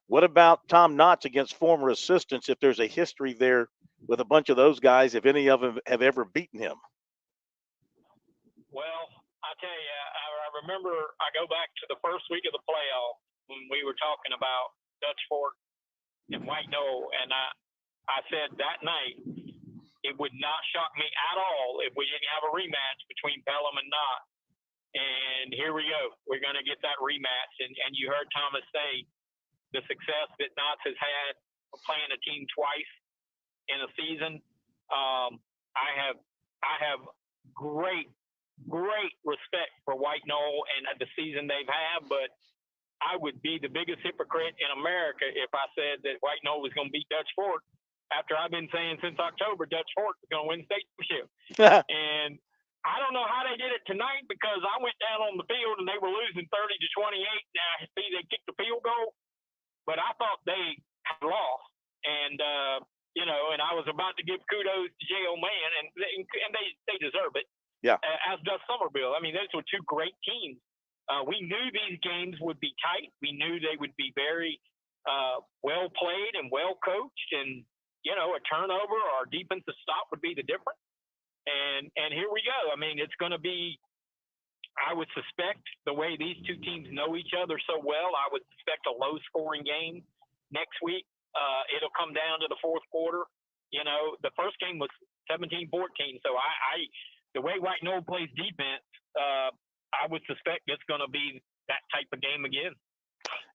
What about Tom Knotts against former assistants, if there's a history there with a bunch of those guys, if any of them have ever beaten him? Well, I tell you, I remember I go back to the first week of the playoff when we were talking about Dutch Fork and White Knoll, and I said that night it would not shock me at all if we didn't have a rematch between Pelham and Knott. And here we go. We're going to get that rematch. And you heard Thomas say the success that Knotts has had playing a team twice in a season. I have great respect for White Knoll and the season they've had, but I would be the biggest hypocrite in America if I said that White Knoll was going to beat Dutch Fork after I've been saying since October Dutch Fork was going to win state championship. And I don't know how they did it tonight, because I went down on the field and they were losing 30-28. Now I see they kicked the field goal, but I thought they had lost. And and I was about to give kudos to J.O. Man, and they deserve it. Yeah. As does Somerville. I mean, those were 2 great teams. We knew these games would be tight. We knew they would be very well played and well coached, and a turnover or a defensive stop would be the difference. And here we go. I mean, it's going to be I would suspect the way these two teams know each other so well, I would suspect a low-scoring game next week. It'll come down to the fourth quarter. You know, the first game was 17-14, so the way White Knoll plays defense, I would suspect it's going to be that type of game again.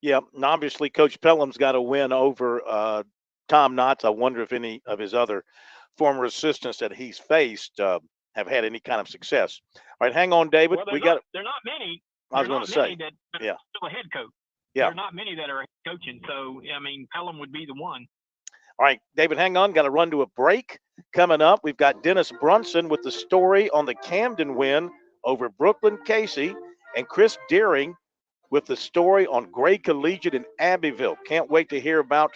Yeah, and obviously Coach Pelham's got a win over Tom Knotts. I wonder if any of his other former assistants that he's faced have had any kind of success. All right, hang on, David. Well, they're not many. I was going to say, that are yeah, still a head coach. yeah. There are not many that are coaching. So, I mean, Pelham would be the one. All right, David, hang on. Got to run to a break. Coming up, we've got Dennis Brunson with the story on the Camden win over Brooklyn Casey, and Chris Deering with the story on Gray Collegiate in Abbeville. Can't wait to hear about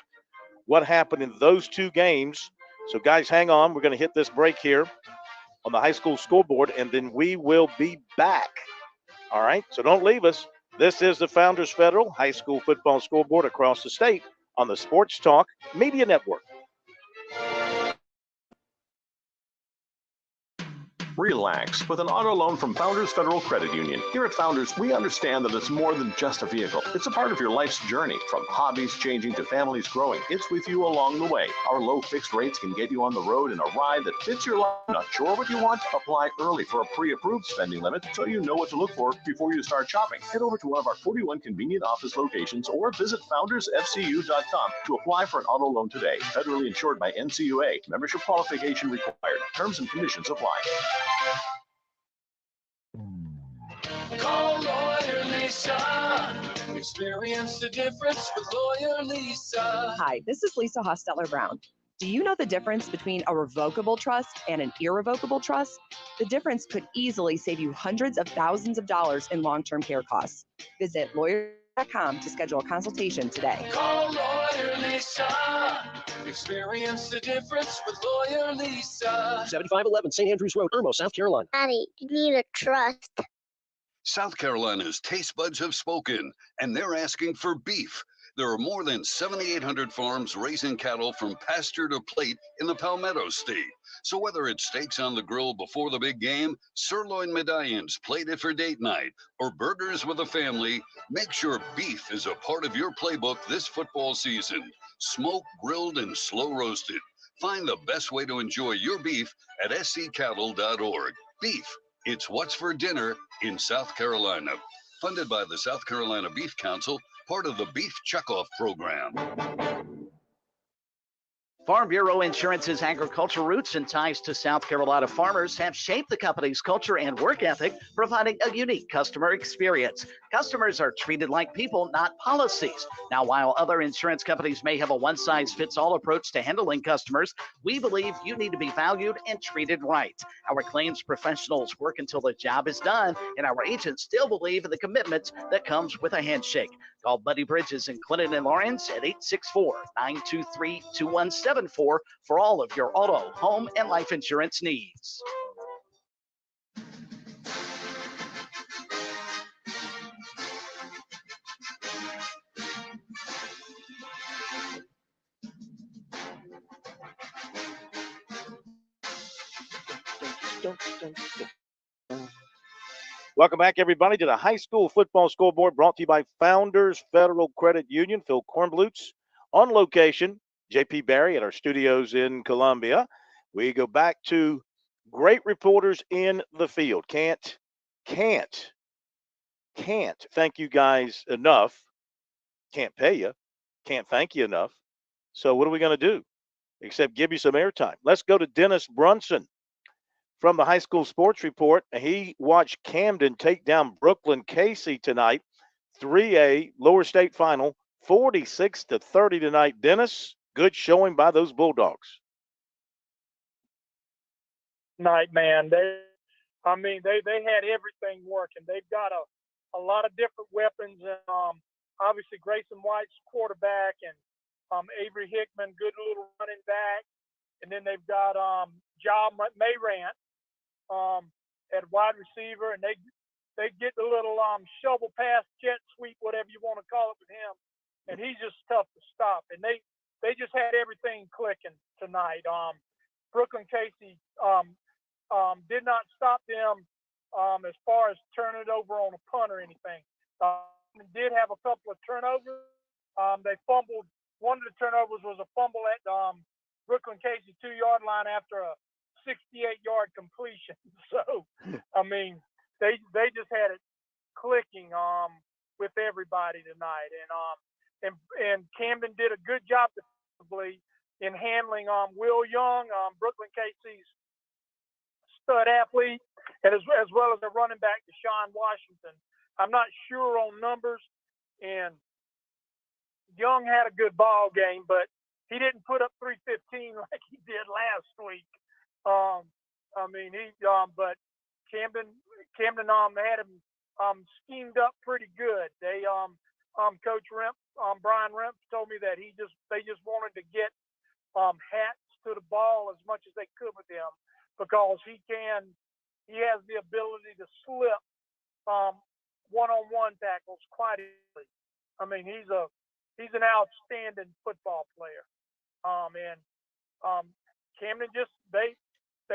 what happened in those two games. So, guys, hang on. We're going to hit this break here on the high school scoreboard, and then we will be back. All right, so don't leave us. This is the Founders Federal High School Football Scoreboard across the state on the Sports Talk Media Network. Relax with an auto loan from Founders Federal Credit Union. Here at Founders, we understand that it's more than just a vehicle. It's a part of your life's journey. From hobbies changing to families growing, it's with you along the way. Our low fixed rates can get you on the road in a ride that fits your life. Not sure what you want? Apply early for a pre-approved spending limit so you know what to look for before you start shopping. Head over to one of our 41 convenient office locations or visit foundersfcu.com to apply for an auto loan today. Federally insured by NCUA. Membership qualification required. Terms and conditions apply. Call Lawyer Lisa. Experience the difference with Lawyer Lisa. Hi, this is Lisa Hostetler Brown. Do you know the difference between a revocable trust and an irrevocable trust? The difference could easily save you hundreds of thousands of dollars in long-term care costs. Visit lawyer.com to schedule a consultation today. Call Lawyer Lisa. Experience the difference with Lawyer Lisa. 7511 St. Andrews Road, Irmo, South Carolina. Daddy, you need a trust. South Carolina's taste buds have spoken, and they're asking for beef. There are more than 7,800 farms raising cattle from pasture to plate in the Palmetto State. So whether it's steaks on the grill before the big game, sirloin medallions plated for date night, or burgers with a family, make sure beef is a part of your playbook this football season. Smoked, grilled, and slow roasted. Find the best way to enjoy your beef at scattle.org. Beef, it's what's for dinner in South Carolina. Funded by the South Carolina Beef Council, part of the Beef Checkoff program. Farm Bureau Insurance's agricultural roots and ties to South Carolina farmers have shaped the company's culture and work ethic, providing a unique customer experience. Customers are treated like people, not policies. Now, while other insurance companies may have a one-size-fits-all approach to handling customers, we believe you need to be valued and treated right. Our claims professionals work until the job is done, and our agents still believe in the commitment that comes with a handshake. Call Buddy Bridges in Clinton and Lawrence at 864-923-2174 for all of your auto, home, and life insurance needs. Welcome back, everybody, to the high school football scoreboard brought to you by Founders Federal Credit Union. Phil Kornblutz on location. JP Barry at our studios in Columbia. We go back to great reporters in the field. Can't thank you guys enough. Can't pay you. Can't thank you enough. So what are we going to do except give you some airtime? Let's go to Dennis Brunson from the High School Sports Report. He watched Camden take down Brooklyn Casey tonight, 3A lower state final, 46-30 tonight. Dennis, good showing by those Bulldogs. Night, man. They had everything working. They've got a lot of different weapons, and obviously Grayson White's quarterback, and Avery Hickman, good little running back, and then they've got John Mayrant at wide receiver, and they get the little shovel pass, jet sweep, whatever you want to call it, with him, and he's just tough to stop. And they just had everything clicking tonight. Brooklyn Casey did not stop them as far as turning it over on a punt or anything. Did have a couple of turnovers. They fumbled. One of the turnovers was a fumble at Brooklyn Casey 2-yard line after a 68-yard completion. So, I mean, they just had it clicking with everybody tonight, and Camden did a good job defensively in handling Will Young, Brooklyn Casey's stud athlete, and as well as the running back Deshaun Washington. I'm not sure on numbers, and Young had a good ball game, but he didn't put up 315 like he did last week. I mean, but Camden had him schemed up pretty good. They Coach Remp, Brian Remp told me that they just wanted to get hats to the ball as much as they could with him, because he has the ability to slip one-on-one tackles quite easily. I mean, he's an outstanding football player. And Camden they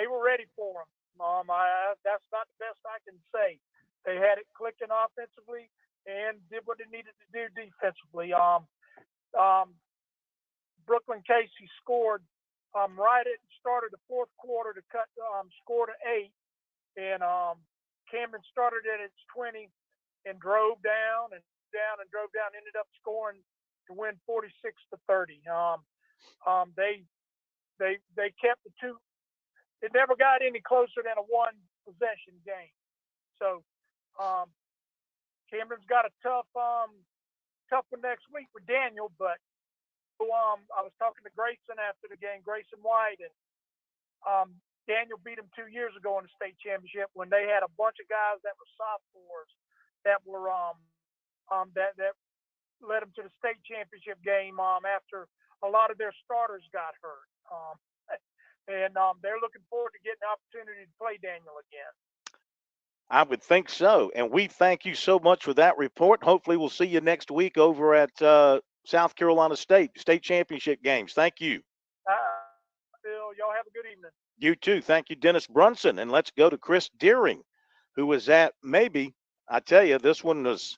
were ready for him. That's not the best I can say. They had it clicking offensively and did what they needed to do defensively. Brooklyn Casey scored right at the start of the fourth quarter to cut score to 8, and Camden started at its 20 and drove down, ended up scoring to win 46-30. They kept the two. It never got any closer than a one possession game. So Camden's got a tough one next week with Daniel, but I was talking to Grayson after the game, Grayson White, and Daniel beat him 2 years ago in the state championship when they had a bunch of guys that were sophomores that were that led them to the state championship game after a lot of their starters got hurt. And they're looking forward to getting the opportunity to play Daniel again. I would think so. And we thank you so much for that report. Hopefully we'll see you next week over at South Carolina State championship games. Thank you. Phil, y'all have a good evening. You too. Thank you, Dennis Brunson. And let's go to Chris Deering, who was at I tell you, this one was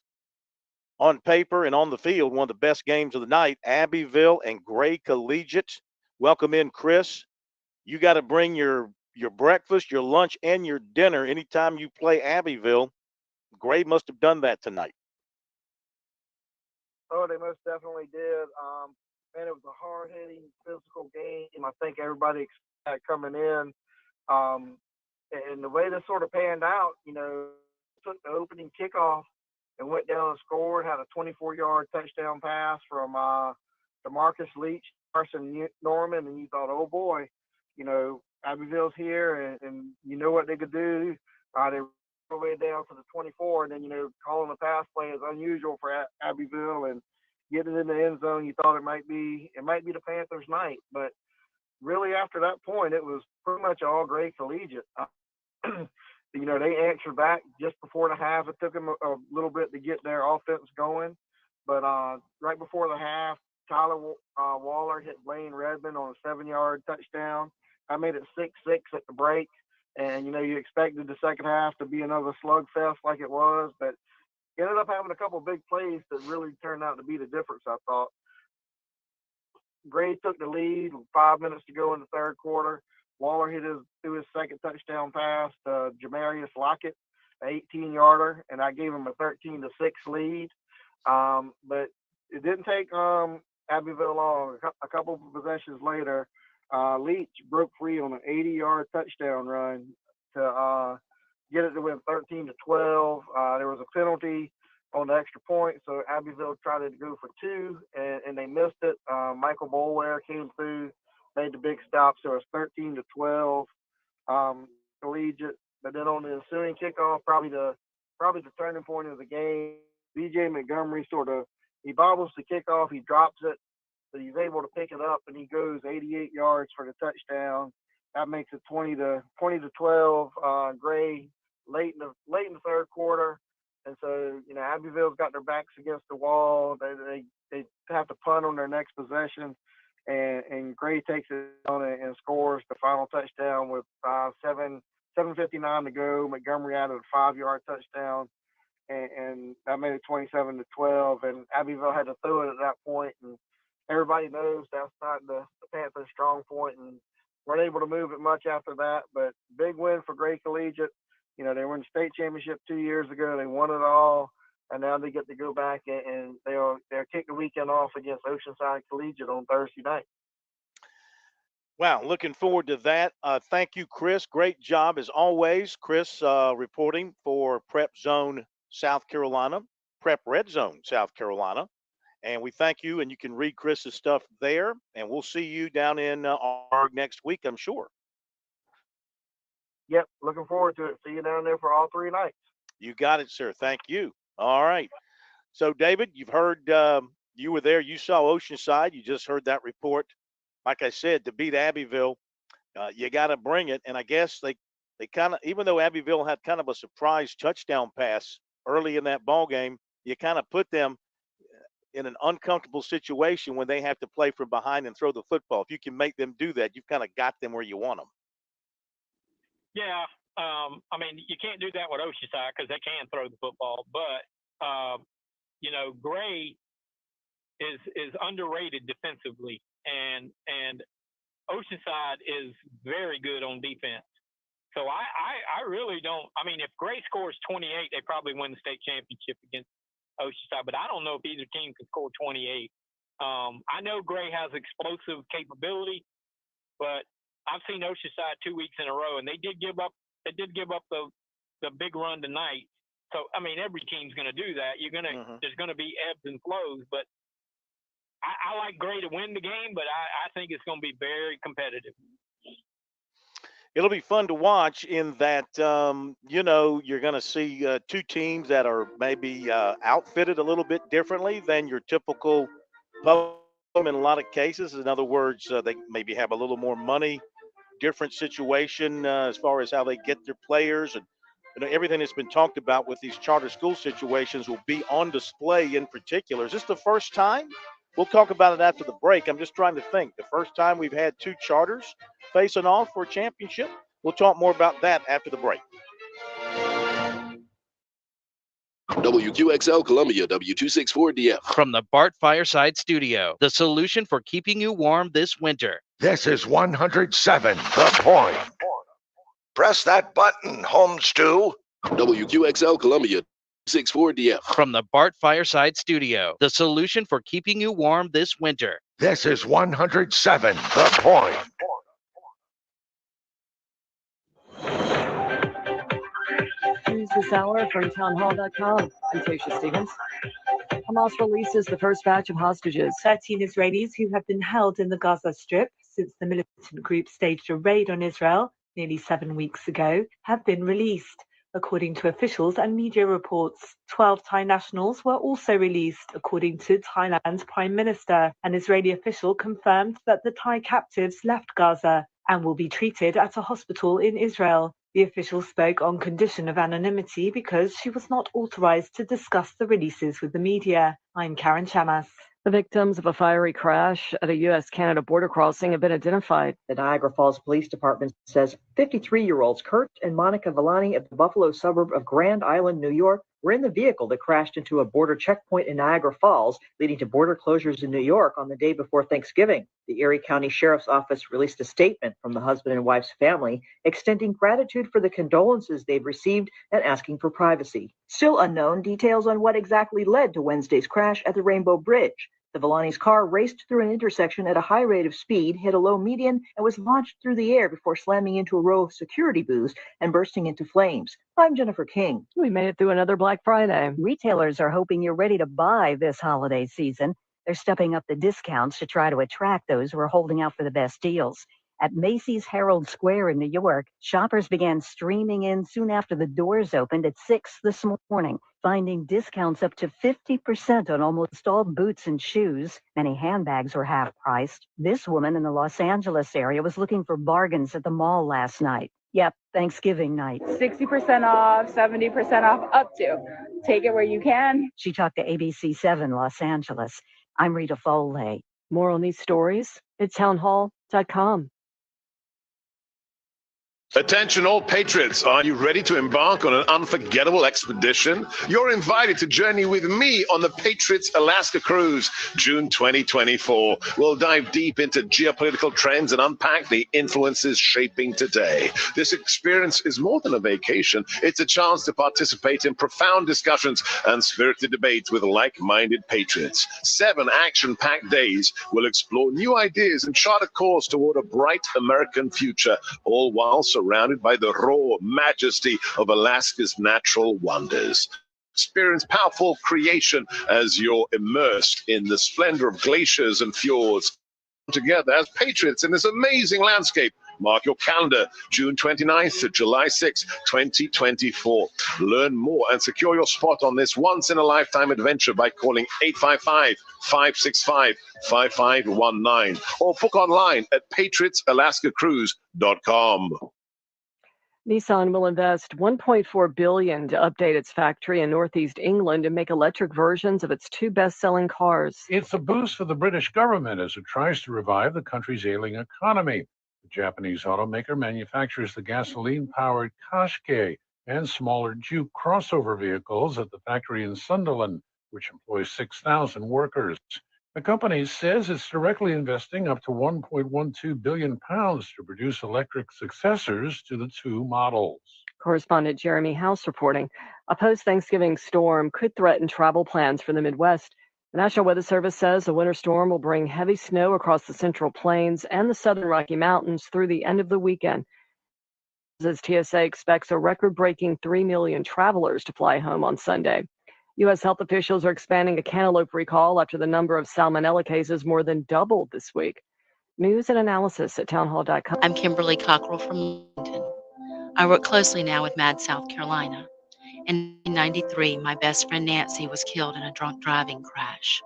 on paper and on the field, one of the best games of the night, Abbeville and Gray Collegiate. Welcome in, Chris. You got to bring your breakfast, your lunch, and your dinner anytime you play Abbeville. Gray must have done that tonight. Oh, they most definitely did. Man, it was a hard-hitting, physical game. I think everybody expected coming in. And the way this sort of panned out, took the opening kickoff and went down and scored, had a 24-yard touchdown pass from DeMarcus Leach, Carson Norman, and you thought, oh, boy, Abbeville's here, and you know what they could do. They were all the way down to the 24, and then, calling a pass play is unusual for Abbeville, and getting in the end zone, you thought it might be the Panthers' night. But really, after that point, it was pretty much all Gray Collegiate. They answered back just before the half. It took them a little bit to get their offense going. But right before the half, Tyler Waller hit Blaine Redmond on a 7-yard touchdown. I made it 6-6 at the break. And, you expected the second half to be another slugfest like it was. But ended up having a couple of big plays that really turned out to be the difference, I thought. Gray took the lead with 5 minutes to go in the third quarter. Waller threw his second touchdown pass to Jamarius Lockett, an 18-yarder, and I gave him a 13-6 lead. But it didn't take Abbeville long. A couple of possessions later, Leach broke free on an 80-yard touchdown run to get it to win 13-12. There was a penalty on the extra point, so Abbeville tried to go for 2, and they missed it. Michael Bolware came through, made the big stop, so it's 13-12 Collegiate. But then on the ensuing kickoff, probably the turning point of the game, B.J. Montgomery he bobbles the kickoff, he drops it, but he's able to pick it up, and he goes 88 yards for the touchdown. That makes it 20-12 Gray late in the third quarter. And so, Abbeville's got their backs against the wall. They have to punt on their next possession, and Gray takes it on and scores the final touchdown with 7:59 to go. Montgomery added a 5-yard touchdown, and that made it 27-12. And Abbeville had to throw it at that point, and everybody knows that's not the Panthers' strong point, and weren't able to move it much after that. But big win for Gray Collegiate. You know, they won the state championship 2 years ago. They won it all, and now they get to go back and they'll kick the weekend off against Oceanside Collegiate on Thursday night. Wow, looking forward to that. Thank you, Chris. Great job as always. Chris reporting for Prep Zone South Carolina, Prep Red Zone South Carolina. And we thank you, and you can read Chris's stuff there. And we'll see you down in ARG next week, I'm sure. Yep, looking forward to it. See you down there for all 3 nights. You got it, sir. Thank you. All right. So, David, you've heard, you were there. You saw Oceanside. You just heard that report. Like I said, to beat Abbeville, you got to bring it. And I guess they kind of, even though Abbeville had kind of a surprise touchdown pass early in that ball game, you kind of put them in an uncomfortable situation when they have to play from behind and throw the football. If you can make them do that, you've kind of got them where you want them. Yeah, I mean, you can't do that with Oceanside because they can throw the football. But you know, Gray is underrated defensively, and Oceanside is very good on defense. So I really don't. I mean, if Gray scores 28, they probably win the state championship against Oceanside. But I don't know if either team can score 28. I know Gray has explosive capability, but I've seen Oceanside 2 weeks in a row, and they did give up. They did give up the big run tonight. So I mean, every team's going to do that. There's going to be ebbs and flows, but I like Gray to win the game, but I think it's going to be very competitive. It'll be fun to watch in that, you know, you're going to see 2 teams that are maybe outfitted a little bit differently than your typical public in a lot of cases. In other words, they maybe have a little more money, different situation as far as how they get their players. And you know, everything that's been talked about with these charter school situations will be on display in particular. Is this the first time? We'll talk about it after the break. I'm just trying to think. The first time we've had 2 charters facing off for a championship. We'll talk more about that after the break. WQXL Columbia, W264DF. From the Bart Fireside Studio, the solution for keeping you warm this winter. This is 107 The Point. Press that button, home stew. WQXL Columbia, 64DF. From the Bart Fireside Studio, the solution for keeping you warm this winter. This is 107 The Point. News this hour from townhall.com. I'm Tasha Stevens. Hamas releases the first batch of hostages. 13 Israelis who have been held in the Gaza Strip since the militant group staged a raid on Israel nearly 7 weeks ago have been released. According to officials and media reports, 12 Thai nationals were also released, according to Thailand's Prime Minister. An Israeli official confirmed that the Thai captives left Gaza and will be treated at a hospital in Israel. The official spoke on condition of anonymity because she was not authorized to discuss the releases with the media. I'm Karen Chamas. The victims of a fiery crash at a U.S.-Canada border crossing have been identified. The Niagara Falls Police Department says 53-year-olds Kurt and Monica Villani of the Buffalo suburb of Grand Island, New York, were in the vehicle that crashed into a border checkpoint in Niagara Falls, leading to border closures in New York on the day before Thanksgiving. The Erie County Sheriff's Office released a statement from the husband and wife's family, extending gratitude for the condolences they've received and asking for privacy. Still unknown details on what exactly led to Wednesday's crash at the Rainbow Bridge. The Villani's car raced through an intersection at a high rate of speed, hit a low median, and was launched through the air before slamming into a row of security booths and bursting into flames. I'm Jennifer King. We made it through another Black Friday. Retailers are hoping you're ready to buy this holiday season. They're stepping up the discounts to try to attract those who are holding out for the best deals. At Macy's Herald Square in New York, shoppers began streaming in soon after the doors opened at 6 this morning, finding discounts up to 50% on almost all boots and shoes. Many handbags were half-priced. This woman in the Los Angeles area was looking for bargains at the mall last night. Yep, Thanksgiving night. 60% off, 70% off, up to. Take it where you can. She talked to ABC7 Los Angeles. I'm Rita Foley. More on these stories at townhall.com. Attention all patriots, are you ready to embark on an unforgettable expedition? You're invited to journey with me on the Patriots Alaska Cruise, June 2024. We'll dive deep into geopolitical trends and unpack the influences shaping today. This experience is more than a vacation. It's a chance to participate in profound discussions and spirited debates with like-minded patriots. 7 action-packed days will explore new ideas and chart a course toward a bright American future, all while surrounded by the raw majesty of Alaska's natural wonders. Experience powerful creation as you're immersed in the splendor of glaciers and fjords. Together as patriots in this amazing landscape. Mark your calendar, June 29th to July 6th, 2024. Learn more and secure your spot on this once-in-a-lifetime adventure by calling 855-565-5519 or book online at patriotsalaskacruise.com. Nissan will invest $1.4 billion to update its factory in Northeast England and make electric versions of its 2 best-selling cars. It's a boost for the British government as it tries to revive the country's ailing economy. The Japanese automaker manufactures the gasoline-powered Qashqai and smaller Juke crossover vehicles at the factory in Sunderland, which employs 6,000 workers. The company says it's directly investing up to £1.12 billion to produce electric successors to the 2 models. Correspondent Jeremy House reporting. A post-Thanksgiving storm could threaten travel plans for the Midwest. The National Weather Service says the winter storm will bring heavy snow across the Central Plains and the Southern Rocky Mountains through the end of the weekend. As TSA expects a record-breaking 3 million travelers to fly home on Sunday. U.S. health officials are expanding a cantaloupe recall after the number of salmonella cases more than doubled this week. News and analysis at townhall.com. I'm Kimberly Cockrell from Washington. I work closely now with MAD South Carolina. In 1993, my best friend Nancy was killed in a drunk driving crash.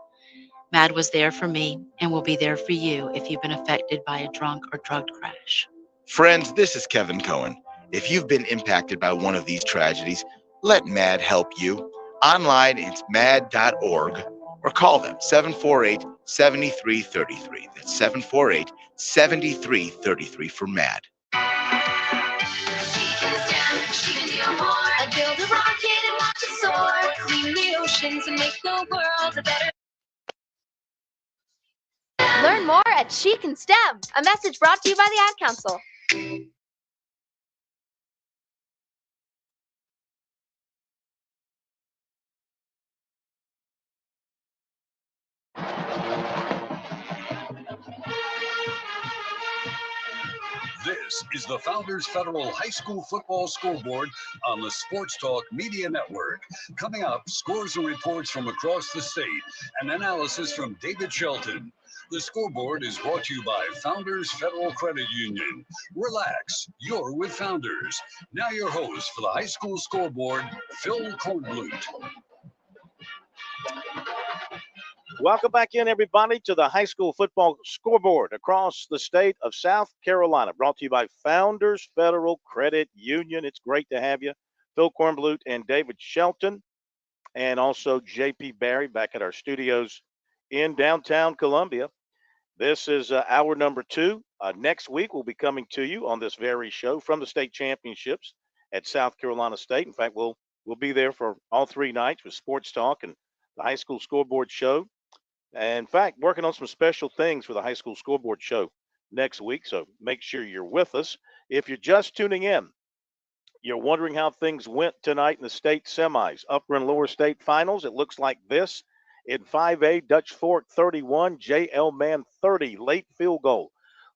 MAD was there for me and will be there for you if you've been affected by a drunk or drugged crash. Friends, this is Kevin Cohen. If you've been impacted by one of these tragedies, let MAD help you. Online, it's mad.org, or call them 748-7333. That's 748-7333 for MAD. I build a rocket and watch it soar, clean the oceans and make the world a better. Learn more at She Can STEM, a message brought to you by the Ad Council. This is the Founders Federal High School Football Scoreboard on the Sports Talk Media Network. Coming up, scores and reports from across the state and analysis from David Shelton. The Scoreboard is brought to you by Founders Federal Credit Union. Relax, you're with Founders. Now your host for the High School Scoreboard, Phil Kornblut. Welcome back in, everybody, to the High School Football Scoreboard across the state of South Carolina, brought to you by Founders Federal Credit Union. It's great to have you, Phil Kornblut and David Shelton, and also J.P. Barry back at our studios in downtown Columbia. This is hour number 2. Next week, we'll be coming to you on this very show from the state championships at South Carolina State. In fact, we'll be there for all 3 nights with Sports Talk and the High School Scoreboard Show. And in fact, working on some special things for the High School Scoreboard Show next week, so make sure you're with us. If you're just tuning in, you're wondering how things went tonight in the state semis, upper and lower state finals. It looks like this. In 5A, Dutch Fork 31, J.L. Mann 30, late field goal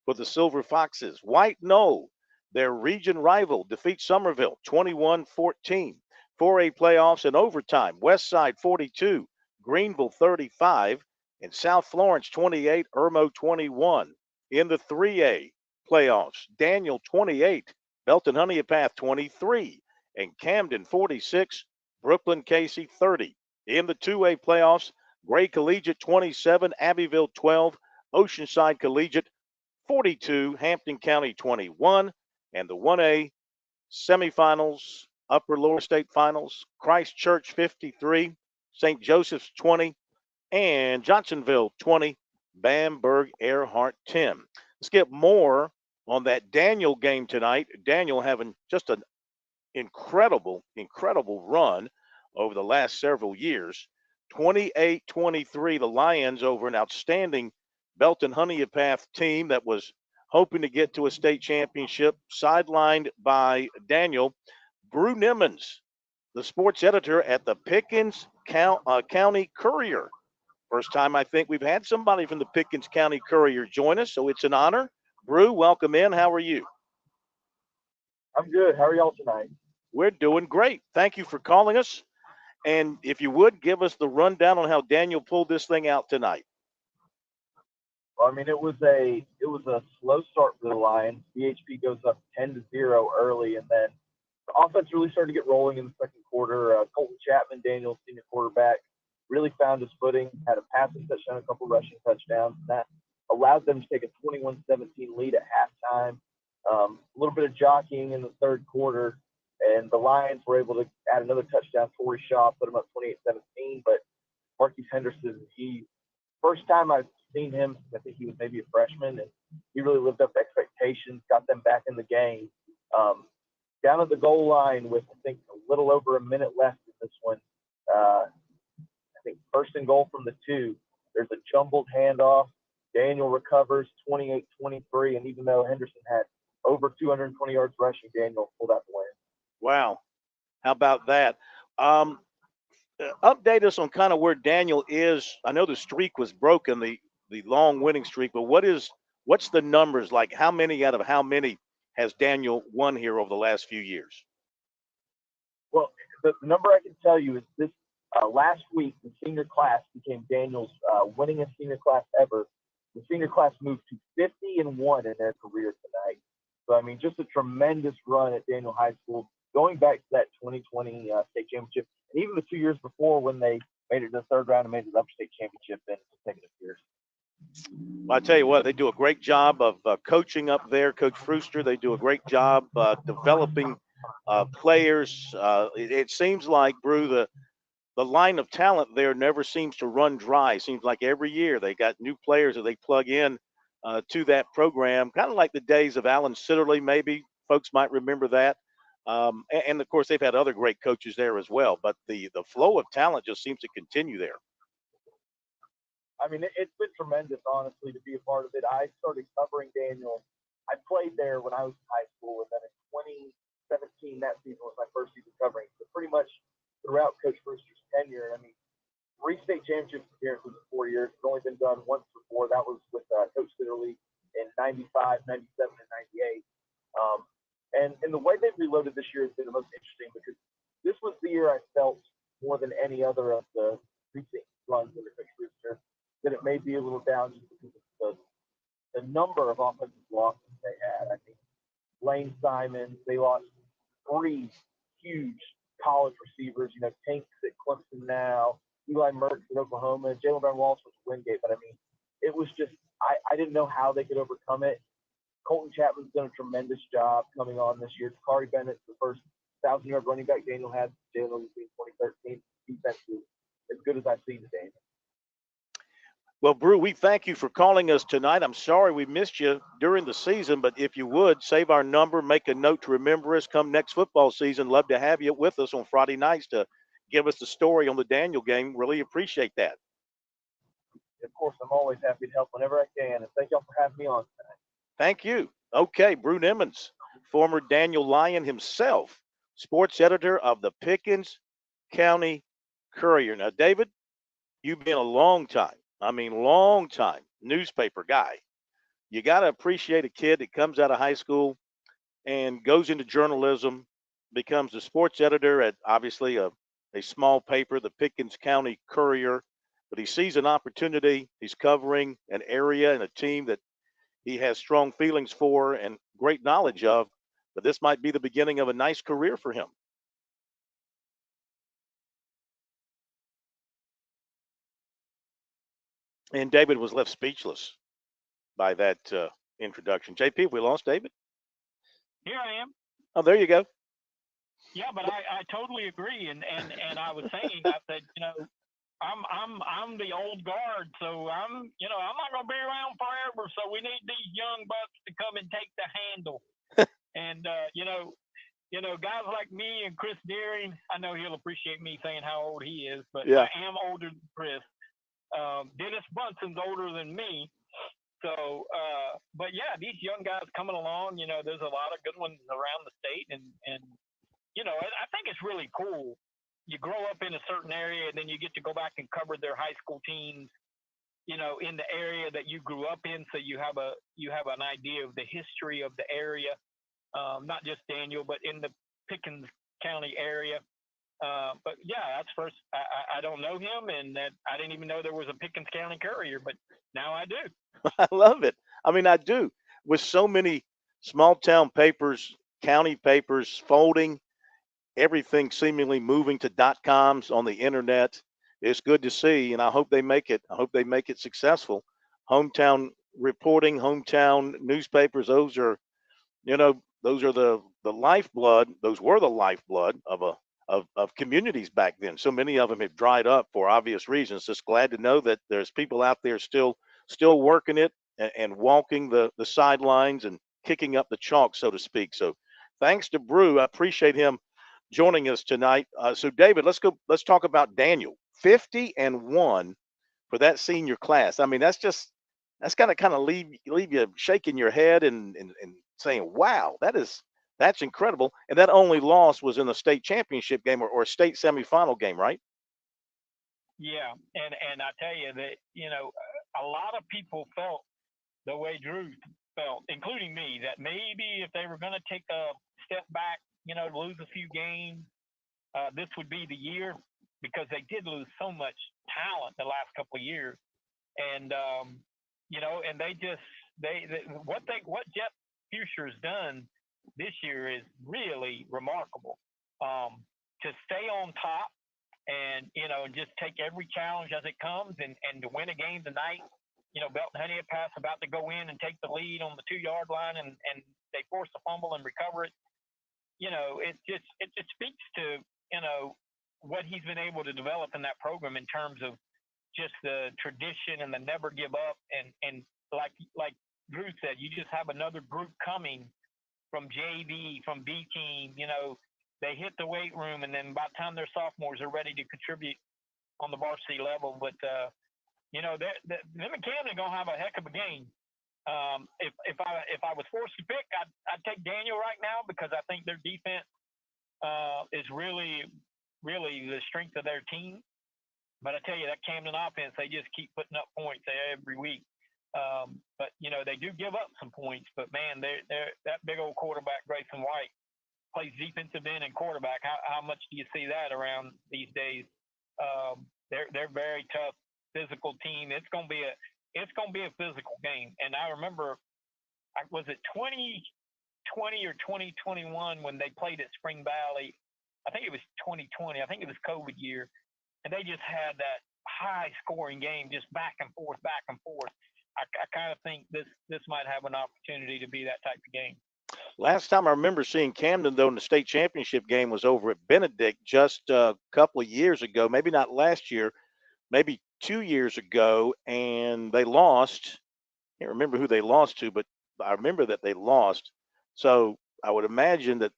for the Silver Foxes. White Knoll, their region rival, defeats Somerville 21-14. 4A playoffs in overtime, Westside 42, Greenville 35, and South Florence 28, Irmo 21. In the 3A playoffs, Daniel 28, Belton Honeypath 23, and Camden 46, Brooklyn Casey 30. In the 2A playoffs, Gray Collegiate 27, Abbeville 12, Oceanside Collegiate 42, Hampton County 21, and the 1A semifinals, upper lower state finals, Christ Church 53, St. Joseph's 20, and Johnsonville 20, Bamberg Earhart 10. Let's get more on that Daniel game tonight. Daniel having just an incredible run over the last several years. 28-23, the Lions over an outstanding Belton Honeypath team that was hoping to get to a state championship, sidelined by Daniel. Brew Nimmons, the sports editor at the Pickens County Courier. First time I think we've had somebody from the Pickens County Courier join us, so it's an honor. Brew, welcome in. How are you? I'm good. How are y'all tonight? We're doing great. Thank you for calling us. And if you would, give us the rundown on how Daniel pulled this thing out tonight. Well, I mean, it was a slow start for the Lions. BHP goes up 10-0 early, and then the offense really started to get rolling in the second quarter. Colton Chapman, Daniel's senior quarterback, really found his footing, had a passing touchdown, a couple rushing touchdowns, and that allowed them to take a 21-17 lead at halftime. A little bit of jockeying in the third quarter, and the Lions were able to add another touchdown. Torrey Shaw put them up 28-17, but Marquise Henderson, first time I've seen him, I think he was maybe a freshman, and he really lived up to expectations, got them back in the game. Down at the goal line with, I think, a little over a minute left in this one, I think first and goal from the 2, there's a jumbled handoff. Daniel recovers 28-23, and even though Henderson had over 220 yards rushing, Daniel pulled out the win. Wow. How about that? Update us on kind of where Daniel is. I know the streak was broken, the long winning streak, but what's the numbers like? How many out of how many has Daniel won here over the last few years? Well, the number I can tell you is this last week, the senior class became Daniel's winningest senior class ever. The senior class moved to 50-1 in their career tonight. So, I mean, just a tremendous run at Daniel High School, going back to that 2020 state championship, and even the 2 years before when they made it to the third round and made it to the upper state championship in consecutive years. Well, I tell you what, they do a great job of coaching up there. Coach Brewster, they do a great job developing players. It seems like, Brew, the line of talent there never seems to run dry. Seems like every year they got new players that they plug in to that program, kind of like the days of Alan Sitterly, maybe. Folks might remember that. And of course, they've had other great coaches there as well. But the flow of talent just seems to continue there. I mean, it's been tremendous, honestly, to be a part of it. I started covering Daniel. I played there when I was in high school, and then in 2017, that season was my first season covering. So pretty much throughout Coach Brewster's tenure, I mean, 3 state championship appearances in 4 years. It's only been done once before. That was with Coach Sitterly in 95, 97, and 98. And the way they've reloaded this year has been the most interesting because this was the year I felt more than any other of the recent runs under Coach Brewster that it may be a little down just because of the number of offensive losses they had. I think Lane Simon, they lost 3 huge college receivers, Tanks at Clemson now, Eli Mertz at Oklahoma, Jalen Brown Wallace was Wingate. But I mean, it was just, I didn't know how they could overcome it. Colton Chapman's done a tremendous job coming on this year. Takari Bennett's the first 1,000-yard running back Daniel had. Jalen was in 2013. Defense is as good as I've seen today. Well, Brew, we thank you for calling us tonight. I'm sorry we missed you during the season, but if you would, save our number, make a note to remember us come next football season. Love to have you with us on Friday nights to give us the story on the Daniel game. Really appreciate that. Of course, I'm always happy to help whenever I can, and thank y'all for having me on tonight. Thank you. Okay, Brew Nimmons, former Daniel Lion himself, sports editor of the Pickens County Courier. Now, David, you've been a long time newspaper guy. You got to appreciate a kid that comes out of high school and goes into journalism, becomes a sports editor at obviously a small paper, the Pickens County Courier, but he sees an opportunity. He's covering an area and a team that he has strong feelings for and great knowledge of, but this might be the beginning of a nice career for him. And David was left speechless by that introduction. JP, we lost David? Here I am. Oh, there you go. Yeah, but I totally agree. And I was saying, I said, I'm the old guard, so I'm not gonna be around forever. So we need these young bucks to come and take the handle. And guys like me and Chris Deering, I know he'll appreciate me saying how old he is, but Yeah. I am older than Chris. Dennis Bunson's older than me. So, but yeah, these young guys coming along, there's a lot of good ones around the state, and I think it's really cool. You grow up in a certain area, and then you get to go back and cover their high school teams, in the area that you grew up in, so you have an idea of the history of the area, not just Daniel, but in the Pickens County area. But yeah, that's first. I don't know him, and that I didn't even know there was a Pickens County Courier, but now I do. I love it. I mean, I do. With so many small town papers, county papers folding, everything seemingly moving to .coms on the internet, it's good to see, and I hope they make it. I hope they make it successful. Hometown reporting, hometown newspapers, those are the lifeblood. Those were the lifeblood of communities back then. So many of them have dried up for obvious reasons. Just glad to know that there's people out there still working it and walking the sidelines and kicking up the chalk, so to speak. So thanks to Brew. I appreciate him joining us tonight. So David, let's talk about Daniel. 50-1 for that senior class. I mean, that's gotta kind of leave you shaking your head and saying, wow, that's incredible. And that only loss was in the state championship game or state semifinal game, right? Yeah, and I tell you that a lot of people felt the way Drew felt, including me, that maybe if they were going to take a step back, lose a few games, this would be the year, because they did lose so much talent the last couple of years, and and what Jeff Fuchsier's done this year is really remarkable. To stay on top and just take every challenge as it comes, and to win a game tonight. Belton Honeypass about to go in and take the lead on the 2-yard line, and they force a fumble and recover it. It just speaks to what he's been able to develop in that program in terms of just the tradition and the never give up, and like Drew said, you just have another group coming from JV, from B team. They hit the weight room, and then by the time they're sophomores, they're ready to contribute on the varsity level. But them and Camden gonna have a heck of a game. If I was forced to pick, I'd take Daniel right now, because I think their defense is really the strength of their team. But I tell you, that Camden offense, they just keep putting up points every week. But they do give up some points. But man, they're that big old quarterback, Grayson White, plays defensive end and quarterback. How much do you see that around these days? They're very tough, physical team. It's gonna be a physical game. And I remember, was it 2020 or 2021 when they played at Spring Valley? I think it was 2020. I think it was COVID year, and they just had that high scoring game, just back and forth, back and forth. I kind of think this might have an opportunity to be that type of game. Last time I remember seeing Camden, though, in the state championship game was over at Benedict just a couple of years ago, maybe not last year, maybe 2 years ago, and they lost. Can't remember who they lost to, but I remember that they lost. So I would imagine that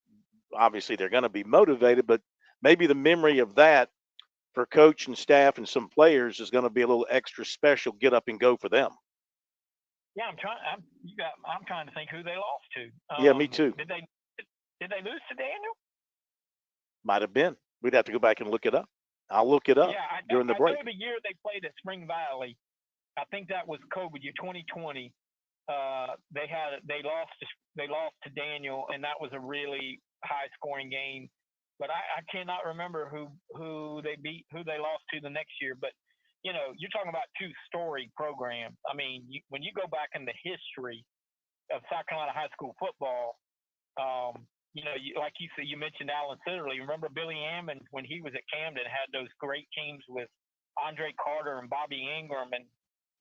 obviously they're going to be motivated, but maybe the memory of that for coach and staff and some players is going to be a little extra special get up and go for them. Yeah, I'm trying to think who they lost to. Yeah, me too. Did they lose to Daniel? Might have been. We'd have to go back and look it up. I'll look it up during the break. I know the year they played at Spring Valley, I think that was COVID year 2020. They lost to Daniel, and that was a really high scoring game. But I cannot remember who they lost to the next year. But you're talking about two storied programs. I mean, when you go back in the history of South Carolina high school football, like you said, you mentioned Alan Sitterly. Remember Billy Ammons when he was at Camden had those great teams with Andre Carter and Bobby Ingram and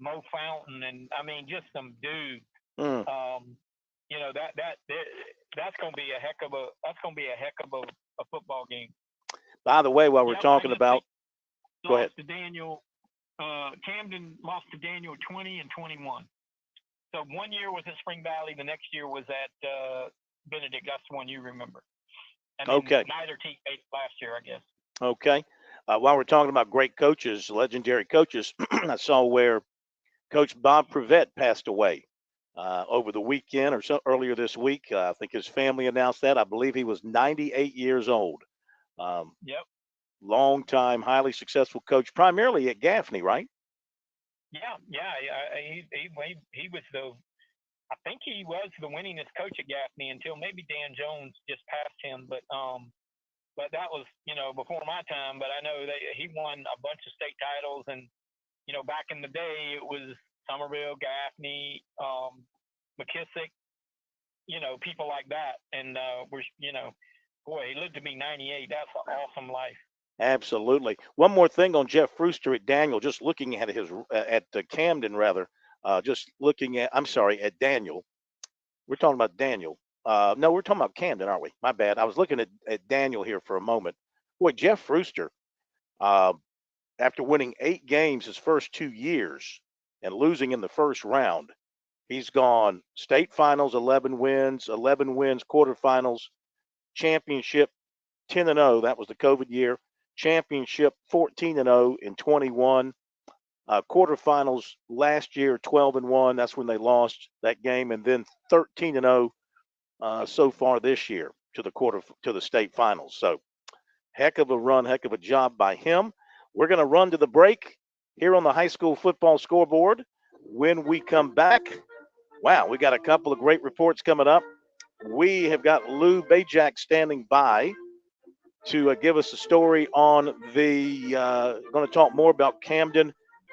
Mo Fountain, and I mean just some dudes. That's gonna be a heck of a football game. By the way, while we're talking about Go ahead. lost to Daniel. Camden lost to Daniel 20 and 21. So 1 year was at Spring Valley. The next year was at Benedict. That's the one you remember. And then Okay. neither team made it last year, I guess. Okay. While we're talking about great coaches, legendary coaches, I saw where Coach Bob Prevette passed away over the weekend or so earlier this week. I think his family announced that. I believe he was 98 years old. Yep. Long time, highly successful coach, primarily at Gaffney, right? Yeah. He was I think he was the winningest coach at Gaffney until maybe Dan Jones just passed him. But that was, before my time. But I know that he won a bunch of state titles, and back in the day it was Somerville, Gaffney, McKissick, people like that. And boy, he lived to be 98. That's an awesome life. Absolutely. One more thing on Jeff Brewster at Daniel, just looking at Camden rather, at Daniel. We're talking about Daniel. No, we're talking about Camden, aren't we? My bad. I was looking at Daniel here for a moment. Boy, Jeff Brewster, after winning 8 games his first 2 years and losing in the first round, he's gone state finals, 11 wins, quarterfinals, championship 10-0. That was the COVID year. Championship 14-0 in 21. Quarterfinals last year 12-1. That's when they lost that game, and then 13-0 so far this year to the state finals. So heck of a run, heck of a job by him. We're going to run to the break here on the high school football scoreboard. When we come back, wow, we got a couple of great reports coming up. We have got Lou Bajak standing by to give us a story on going to talk more about Camden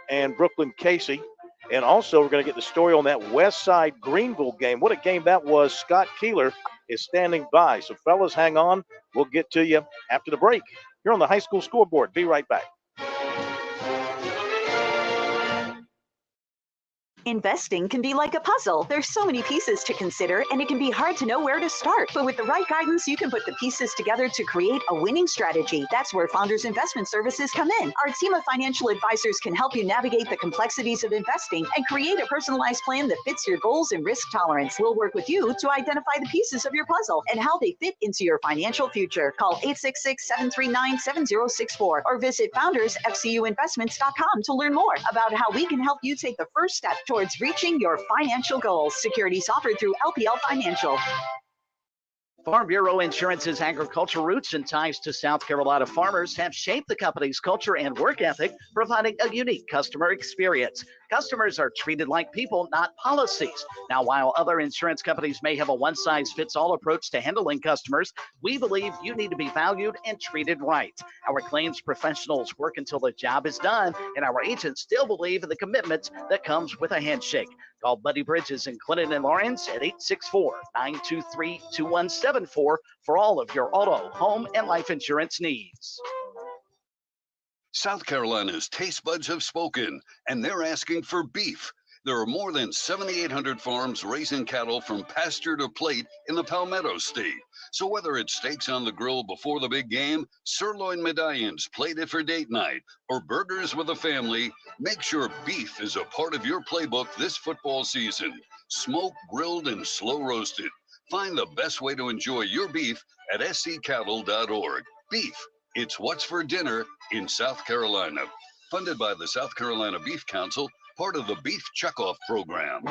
and Brooklyn Casey. And also we're going to get the story on that West Side Greenville game. What a game that was. Scott Keeler is standing by. So fellas, hang on. We'll get to you after the break. You're on the high school scoreboard. Be right back. Investing can be like a puzzle. There's so many pieces to consider, and it can be hard to know where to start. But with the right guidance, you can put the pieces together to create a winning strategy. That's where Founders Investment Services come in. Our team of financial advisors can help you navigate the complexities of investing and create a personalized plan that fits your goals and risk tolerance. We'll work with you to identify the pieces of your puzzle and how they fit into your financial future. Call 866-739-7064 or visit foundersfcuinvestments.com to learn more about how we can help you take the first step towards reaching your financial goals. Securities offered through LPL Financial. Farm Bureau Insurance's agricultural roots and ties to South Carolina farmers have shaped the company's culture and work ethic, providing a unique customer experience. Customers are treated like people, not policies. Now, while other insurance companies may have a one-size-fits-all approach to handling customers, we believe you need to be valued and treated right. Our claims professionals work until the job is done, and our agents still believe in the commitment that comes with a handshake. Call Buddy Bridges in Clinton and Lawrence at 864-923-2174 for all of your auto, home, and life insurance needs. South Carolina's taste buds have spoken, and they're asking for beef. There are more than 7,800 farms raising cattle from pasture to plate in the Palmetto State. So whether it's steaks on the grill before the big game, sirloin medallions plated for date night, or burgers with a family, make sure beef is a part of your playbook this football season. Smoked, grilled, and slow roasted. Find the best way to enjoy your beef at scattle.org. Beef, it's what's for dinner in South Carolina. Funded by the South Carolina Beef Council, part of the Beef Checkoff Program.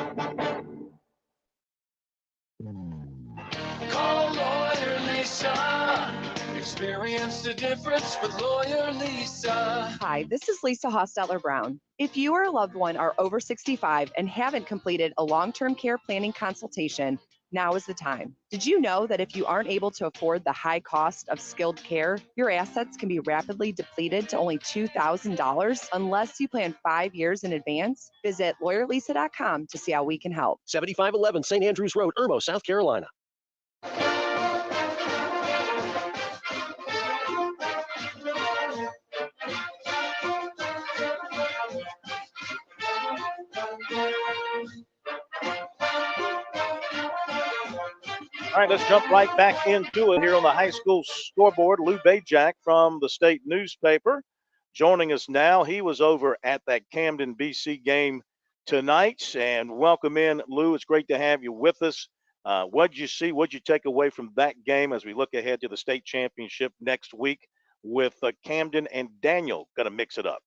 Call Lawyer Lisa. Experience the difference with Lawyer Lisa. Hi, this is Lisa Hostetler Brown. If you or a loved one are over 65 and haven't completed a long-term care planning consultation, now is the time. Did you know that if you aren't able to afford the high cost of skilled care, your assets can be rapidly depleted to only $2,000 unless you plan 5 years in advance? Visit lawyerlisa.com to see how we can help. 7511 St. Andrews Road, Irmo, South Carolina. All right, let's jump right back into it here on the high school scoreboard. Lou Bajak from the state newspaper. joining us now. He was over at that Camden BC game tonight. And welcome in, Lou. It's great to have you with us. What'd you see? What'd you take away from that game as we look ahead to the state championship next week with Camden and Daniel going to mix it up?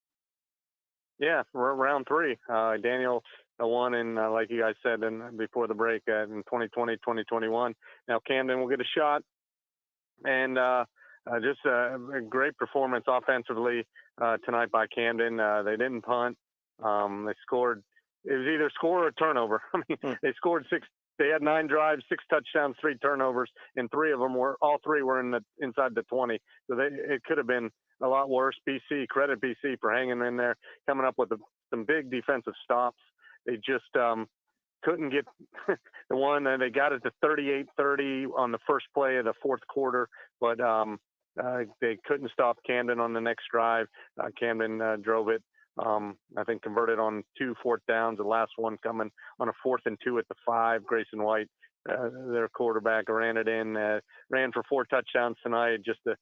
Yeah, we're round 3. Daniel won in, like you guys said before the break, in 2020, 2021. Now Camden will get a shot. And just a great performance offensively tonight by Camden. They didn't punt. They scored. It was either score or turnover. I mean, they scored 6. They had 9 drives, 6 touchdowns, 3 turnovers, and all 3 were inside the 20. So it could have been a lot worse. BC, credit BC for hanging in there, coming up with some big defensive stops. They just couldn't get the one. They got it to 38-30 on the first play of the fourth quarter, but they couldn't stop Camden on the next drive. Camden drove it. I think converted on 2 fourth downs. The last one coming on a 4th and 2 at the 5. Grayson White, their quarterback, ran it in. Ran for 4 touchdowns tonight. Just a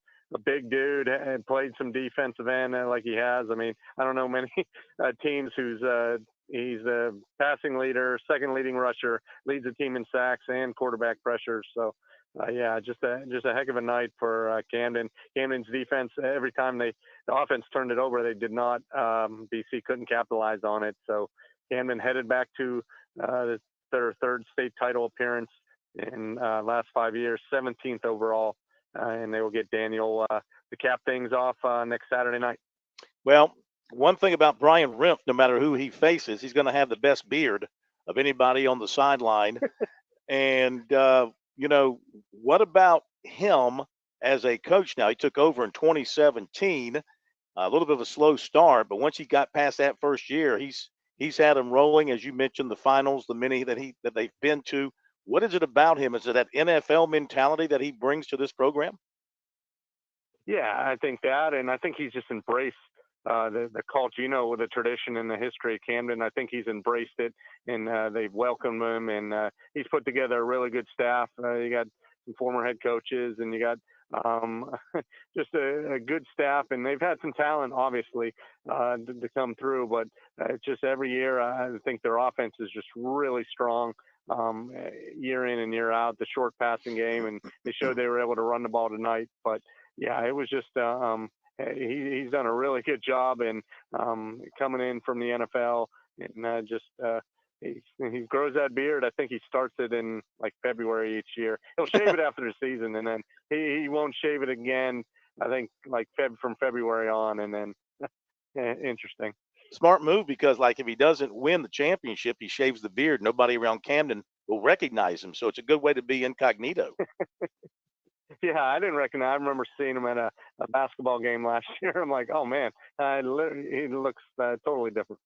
big dude, and played some defensive end like he has. I mean, I don't know many teams who's he's the passing leader, second leading rusher, leads the team in sacks and quarterback pressures. So, yeah, just a heck of a night for Camden. Camden's defense, every time the offense turned it over, they did not. BC couldn't capitalize on it. So Camden headed back to their 3rd state title appearance in last 5 years, 17th overall, and they will get Daniel to cap things off next Saturday night. Well, one thing about Brian Rimpf, no matter who he faces, he's going to have the best beard of anybody on the sideline. And, you know, what about him as a coach now? He took over in 2017, a little bit of a slow start, but once he got past that first year, he's had them rolling, as you mentioned, the finals, the many that they've been to. What is it about him? Is it that NFL mentality that he brings to this program? Yeah, I think that, and I think he's just embraced the culture, you know, with the tradition and the history of Camden. I think he's embraced it, and they've welcomed him, and he's put together a really good staff. You got some former head coaches, and you got just a good staff, and they've had some talent, obviously, to come through. But it's just every year, I think their offense is just really strong. Year in and year out, the short passing game, and they showed they were able to run the ball tonight. But yeah, it was just he's done a really good job in coming in from the NFL, and he grows that beard. I think he starts it in like February each year. He'll shave it after the season, and then he won't shave it again. I think like from February on, and then interesting. Smart move, because like if he doesn't win the championship, he shaves the beard. Nobody around Camden will recognize him. So it's a good way to be incognito. Yeah, I didn't recognize. I remember seeing him at a basketball game last year. I'm like, oh man, he looks totally different.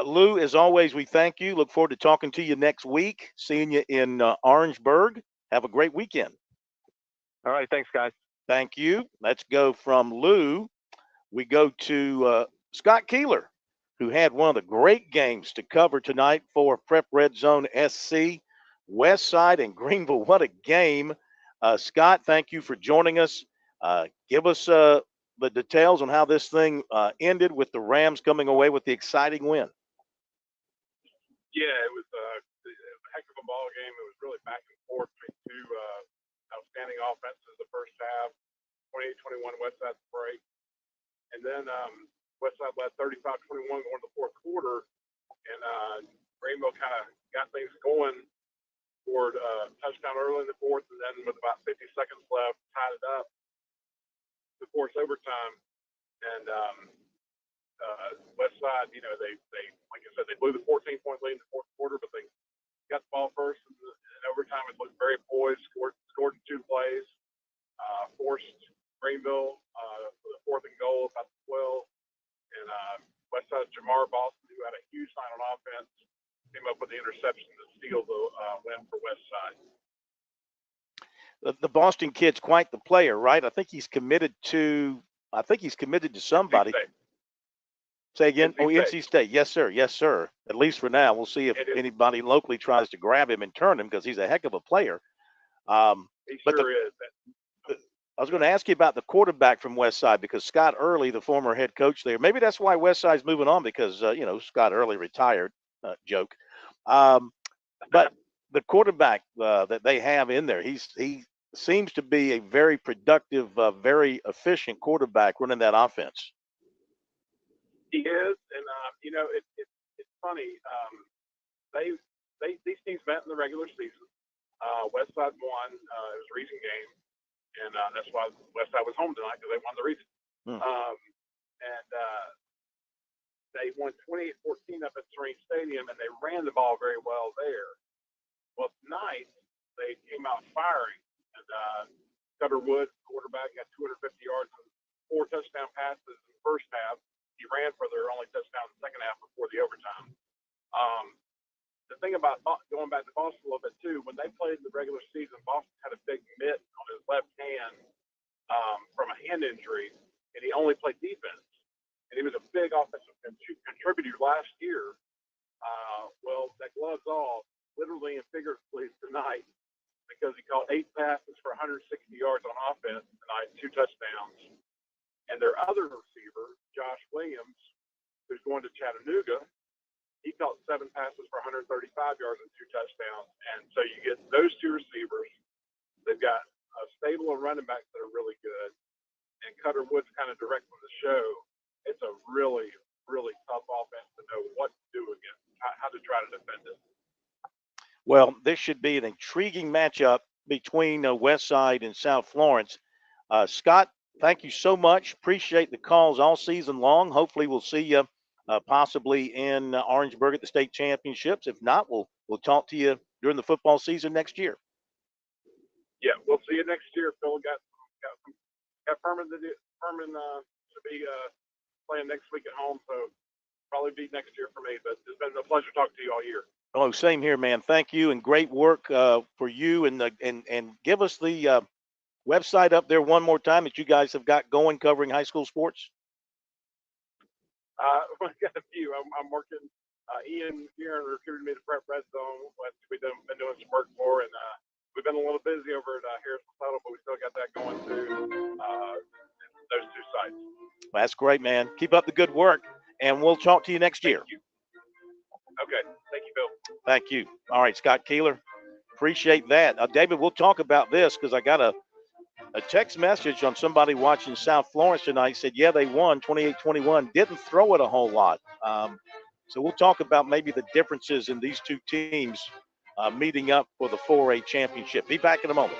Lou, as always, we thank you. Look forward to talking to you next week. Seeing you in Orangeburg. Have a great weekend. All right, thanks, guys. Thank you. Let's go from Lou. We go to Scott Keeler, who had one of the great games to cover tonight for Prep Red Zone SC, West Side and Greenville. What a game. Scott, thank you for joining us. Give us the details on how this thing ended with the Rams coming away with the exciting win. Yeah, it was a heck of a ball game. It was really back and forth between 2 outstanding offenses the first half, 28-21 Westside break. And then Westside led 35-21 going to the fourth quarter, and Greenville kind of got things going, scored a touchdown early in the fourth, and then with about 50 seconds left, tied it up to force overtime. And Westside, you know, they like I said, they blew the 14-point lead in the fourth quarter, but they got the ball first in overtime. It looked very poised, scored in 2 plays, forced Greenville for the 4th and goal about the 12. And Westside's Jamar Boston, who had a huge night on offense, came up with the interception to steal the win for Westside. The Boston kid's quite the player, right? I think he's committed to somebody. Say again? NC State. Yes, sir. Yes, sir. At least for now. We'll see if anybody locally tries to grab him and turn him, because he's a heck of a player. He sure is. I was going to ask you about the quarterback from Westside because Scott Early, the former head coach there, maybe that's why Westside's moving on because, Scott Early retired. Joke. But the quarterback that they have in there, he seems to be a very productive, very efficient quarterback running that offense. He is, and it's funny. These teams met in the regular season. Westside won. It was a region game, and that's why Westside was home tonight because they won the region. They won 28-14 up at Serene Stadium, and they ran the ball very well there. Well, tonight they came out firing, and Cutter Wood, quarterback, got 250 yards and 4 touchdown passes in the first half. He ran for their only touchdown in the second half before the overtime. The thing about going back to Boston a little bit too, when they played in the regular season, Boston had a big mitt on his left hand from a hand injury, and he only played defense. And he was a big offensive contributor last year. Well, that glove's off, literally and figuratively tonight, because he caught 8 passes for 160 yards on offense tonight, 2 touchdowns. And their other receiver, Josh Williams, who's going to Chattanooga, he caught 7 passes for 135 yards and 2 touchdowns. And so you get those 2 receivers. They've got a stable of running backs that are really good. And Cutter Wood's kind of directing the show. It's a really, really tough offense to know what to do against, how to try to defend it. Well, this should be an intriguing matchup between Westside and South Florence. Scott, thank you so much. Appreciate the calls all season long. Hopefully we'll see you possibly in Orangeburg at the state championships. If not, we'll talk to you during the football season next year. Yeah, we'll see you next year. Phil got Furman to be playing next week at home, so probably be next year for me. But it's been a pleasure talking to you all year. Oh, same here, man. Thank you, and great work for you. And give us the website up there one more time that you guys have got going covering high school sports. I've got a few. I'm working. Ian here recruited me to Prep Red Zone, which we've been doing some work for, and we've been a little busy over at Harrison Tuttle, but we still got that going through those 2 sites. That's great, man. Keep up the good work, and we'll talk to you next year. Thank you. Okay. Thank you, Bill. Thank you. All right, Scott Keeler. Appreciate that. David, we'll talk about this because I got a text message on somebody watching South Florence tonight. Said, yeah, they won 28-21. Didn't throw it a whole lot. So we'll talk about maybe the differences in these 2 teams meeting up for the 4A championship. Be back in a moment.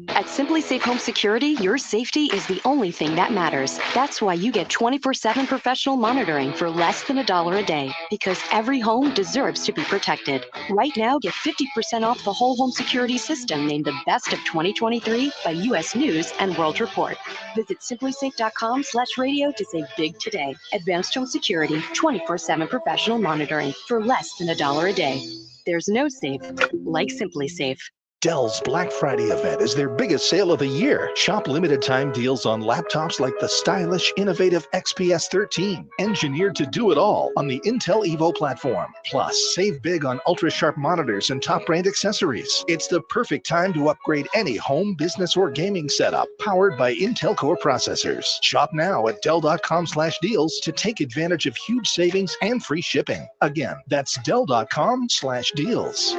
At Simply Safe Home Security, your safety is the only thing that matters. That's why you get 24/7 professional monitoring for less than $1 a day, because every home deserves to be protected. Right now, get 50% off the whole home security system named the best of 2023 by U.S. News and World Report. Visit simplysafe.com/radio to save big today. Advanced Home Security, 24/7 professional monitoring for less than $1 a day. There's no safe like Simply Safe. Dell's Black Friday event is their biggest sale of the year. Shop limited time deals on laptops like the stylish, innovative XPS 13, engineered to do it all on the Intel Evo platform. Plus, save big on ultra-sharp monitors and top brand accessories. It's the perfect time to upgrade any home, business, or gaming setup powered by Intel Core processors. Shop now at Dell.com/deals to take advantage of huge savings and free shipping. Again, that's Dell.com/deals.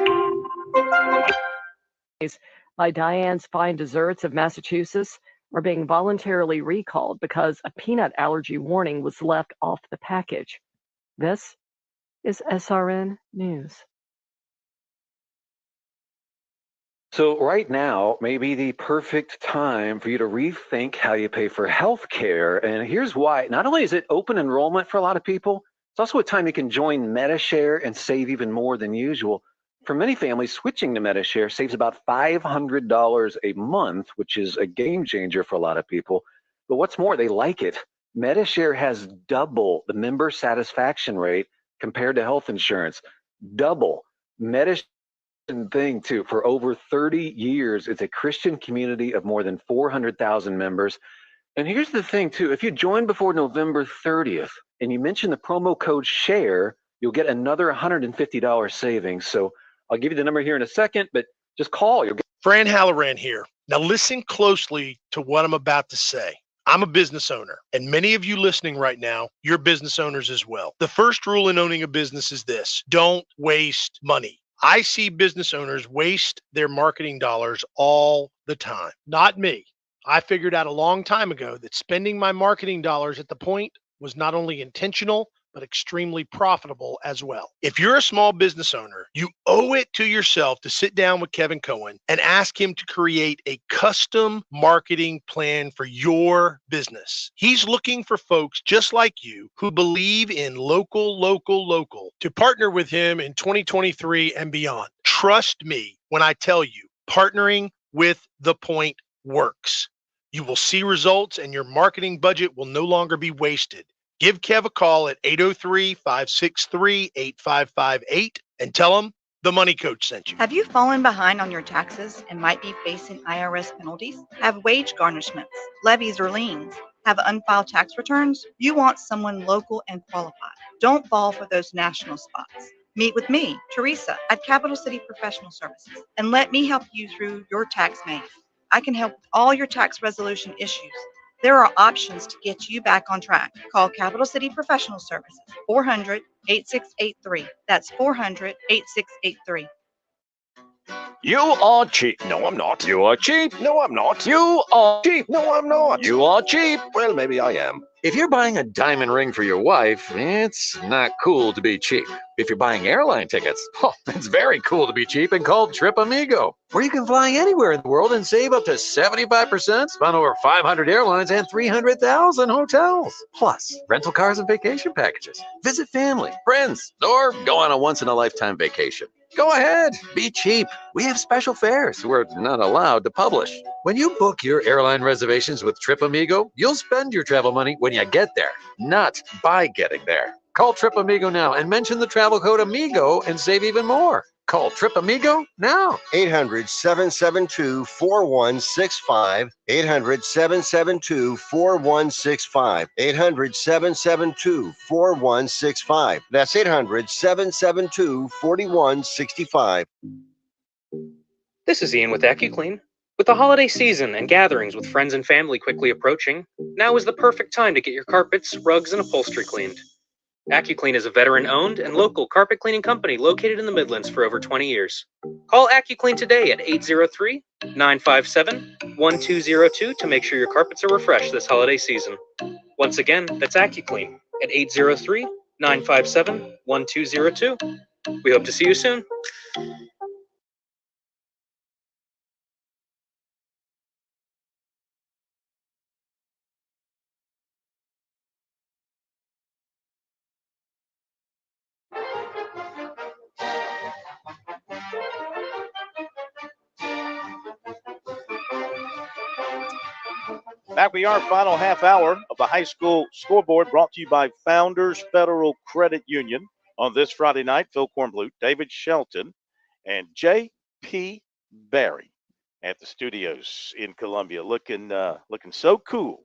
By Diane's Fine Desserts of Massachusetts are being voluntarily recalled because a peanut allergy warning was left off the package. This is SRN News. So right now may be the perfect time for you to rethink how you pay for health care. And here's why. Not only is it open enrollment for a lot of people, it's also a time you can join MediShare and save even more than usual. For many families, switching to MediShare saves about $500 a month, which is a game changer for a lot of people. But what's more, they like it. MediShare has double the member satisfaction rate compared to health insurance. Double. MediShare thing too. For over 30 years, it's a Christian community of more than 400,000 members. And here's the thing too, if you join before November 30th and you mention the promo code SHARE, you'll get another $150 savings. So I'll give you the number here in a second, but Just call. You'll get Fran Halloran here. Now listen closely to what I'm about to say. I'm a business owner, and many of you listening right now, you're business owners as well. The first rule in owning a business is this: don't waste money. I see business owners waste their marketing dollars all the time. Not me. I figured out a long time ago that spending my marketing dollars at the point was not only intentional, but extremely profitable as well. If you're a small business owner, you owe it to yourself to sit down with Kevin Cohen and ask him to create a custom marketing plan for your business. He's looking for folks just like you who believe in local to partner with him in 2023 and beyond. Trust me when I tell you, partnering with The Point works. You will see results and your marketing budget will no longer be wasted. Give Kev a call at 803-563-8558 and tell him the Money Coach sent you. Have you fallen behind on your taxes and might be facing IRS penalties? Have wage garnishments, levies, or liens? Have unfiled tax returns? You want someone local and qualified. Don't fall for those national spots. Meet with me, Teresa, at Capital City Professional Services, and let me help you through your tax maze. I can help with all your tax resolution issues. There are options to get you back on track. Call Capital City Professional Services, 400-8683. That's 400-8683. You are cheap. No, I'm not. You are cheap. No, I'm not. You are cheap. No, I'm not. You are cheap. Well, maybe I am. If you're buying a diamond ring for your wife, it's not cool to be cheap. If you're buying airline tickets, it's very cool to be cheap and called Trip Amigo, where you can fly anywhere in the world and save up to 75% on over 500 airlines and 300,000 hotels. Plus, rental cars and vacation packages. Visit family, friends, or go on a once-in-a-lifetime vacation. Go ahead, be cheap. We have special fares we're not allowed to publish. When you book your airline reservations with Trip Amigo, you'll spend your travel money when you get there, not by getting there. Call Trip Amigo now and mention the travel code AMIGO and save even more. Call Trip Amigo now. 800-772-4165. 800-772-4165. 800-772-4165. That's 800-772-4165. This is Ian with AccuClean. With the holiday season and gatherings with friends and family quickly approaching, now is the perfect time to get your carpets, rugs, and upholstery cleaned. AccuClean is a veteran-owned and local carpet cleaning company located in the Midlands for over 20 years. Call AccuClean today at 803-957-1202 to make sure your carpets are refreshed this holiday season. Once again, that's AccuClean at 803-957-1202. We hope to see you soon. Back we are, final half hour of the high school scoreboard brought to you by Founders Federal Credit Union on this Friday night. Phil Kornblut, David Shelton, and J.P. Barry at the studios in Columbia, looking so cool,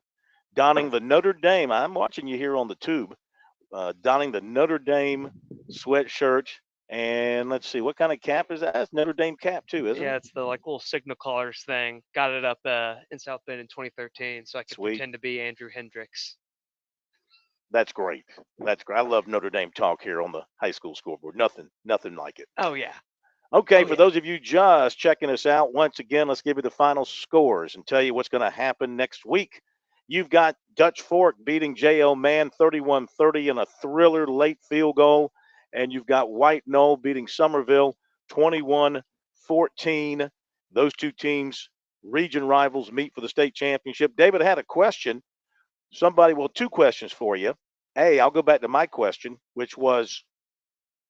donning the Notre Dame. I'm watching you here on the tube, donning the Notre Dame sweatshirt. And let's see, what kind of cap is that? That's Notre Dame cap too, isn't it? Yeah, it's the little signal colors thing. Got it up in South Bend in 2013, so I could pretend to be Andrew Hendricks. That's great. That's great. I love Notre Dame talk here on the high school scoreboard. Nothing like it. Oh yeah. Okay, for those of you just checking us out, once again, let's give you the final scores and tell you what's going to happen next week. You've got Dutch Fork beating J.L. Mann 31-30 in a thriller late field goal. And you've got White Knoll beating Somerville 21-14. Those two teams, region rivals, meet for the state championship. David had a question. Two questions for you. I'll go back to my question, which was,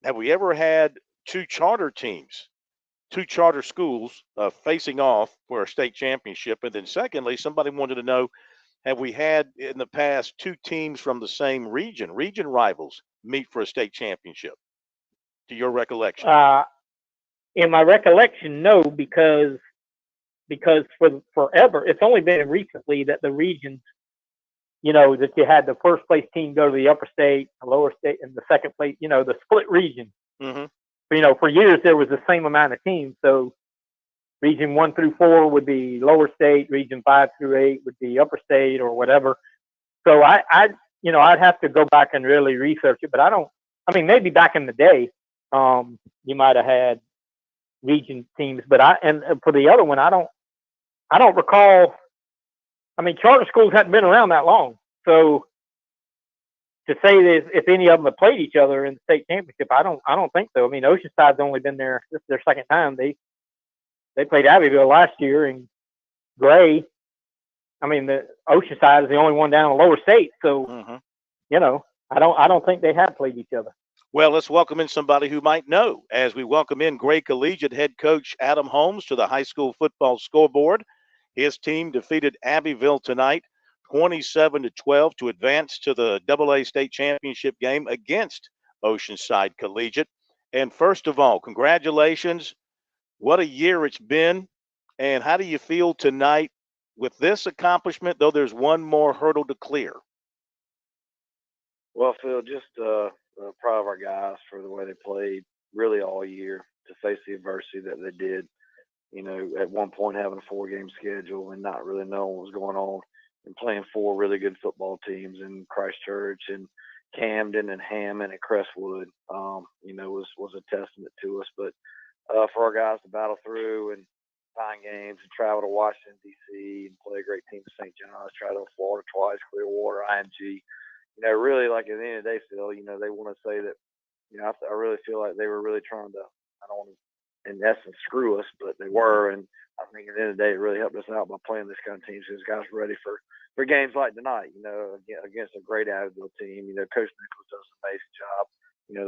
have we ever had two charter teams, two charter schools facing off for a state championship? And then secondly, somebody wanted to know, have we had in the past two teams from the same region rivals, meet for a state championship, to your recollection? In my recollection, no, because for forever, it's only been recently that the regions, that you had the first place team go to the upper state, the lower state, and the second place, the split region. Mm-hmm. For years there was the same amount of teams, so Region 1 through 4 would be lower state. Region 5 through 8 would be upper state or whatever. So I'd have to go back and really research it, but I mean, maybe back in the day, you might have had region teams, but and for the other one, I don't recall. I mean, charter schools hadn't been around that long, so to say that if any of them have played each other in the state championship, I don't think so. I mean, Oceanside's only been there. This is their second time. They played Abbeville last year, and Gray. I mean, the Oceanside is the only one down in lower state, so I don't think they have played each other. Well, let's welcome in somebody who might know as we welcome in Gray Collegiate head coach Adam Holmes to the high school football scoreboard. His team defeated Abbeville tonight 27-12 to advance to the AA state championship game against Oceanside Collegiate. And first of all, congratulations. What a year it's been. And how do you feel tonight with this accomplishment, though there's one more hurdle to clear? Well, Phil, just proud of our guys for the way they played really all year to face the adversity that they did. You know, at one point having a 4-game schedule and not really knowing what was going on and playing 4 really good football teams in Christchurch and Camden and Hammond and Crestwood, was a testament to us. But for our guys to battle through and find games and travel to Washington, D.C. and play a great team at St. John's, travel to Florida twice, Clearwater, IMG. Really, like at the end of the day, Phil, they want to say that, I really feel like they were really trying to, I don't want to, in essence, screw us, but they were. And I think at the end of the day, it really helped us out by playing this kind of team. So these guys were ready for games like tonight, against a great Abbeville team. Coach Nichols does an amazing job.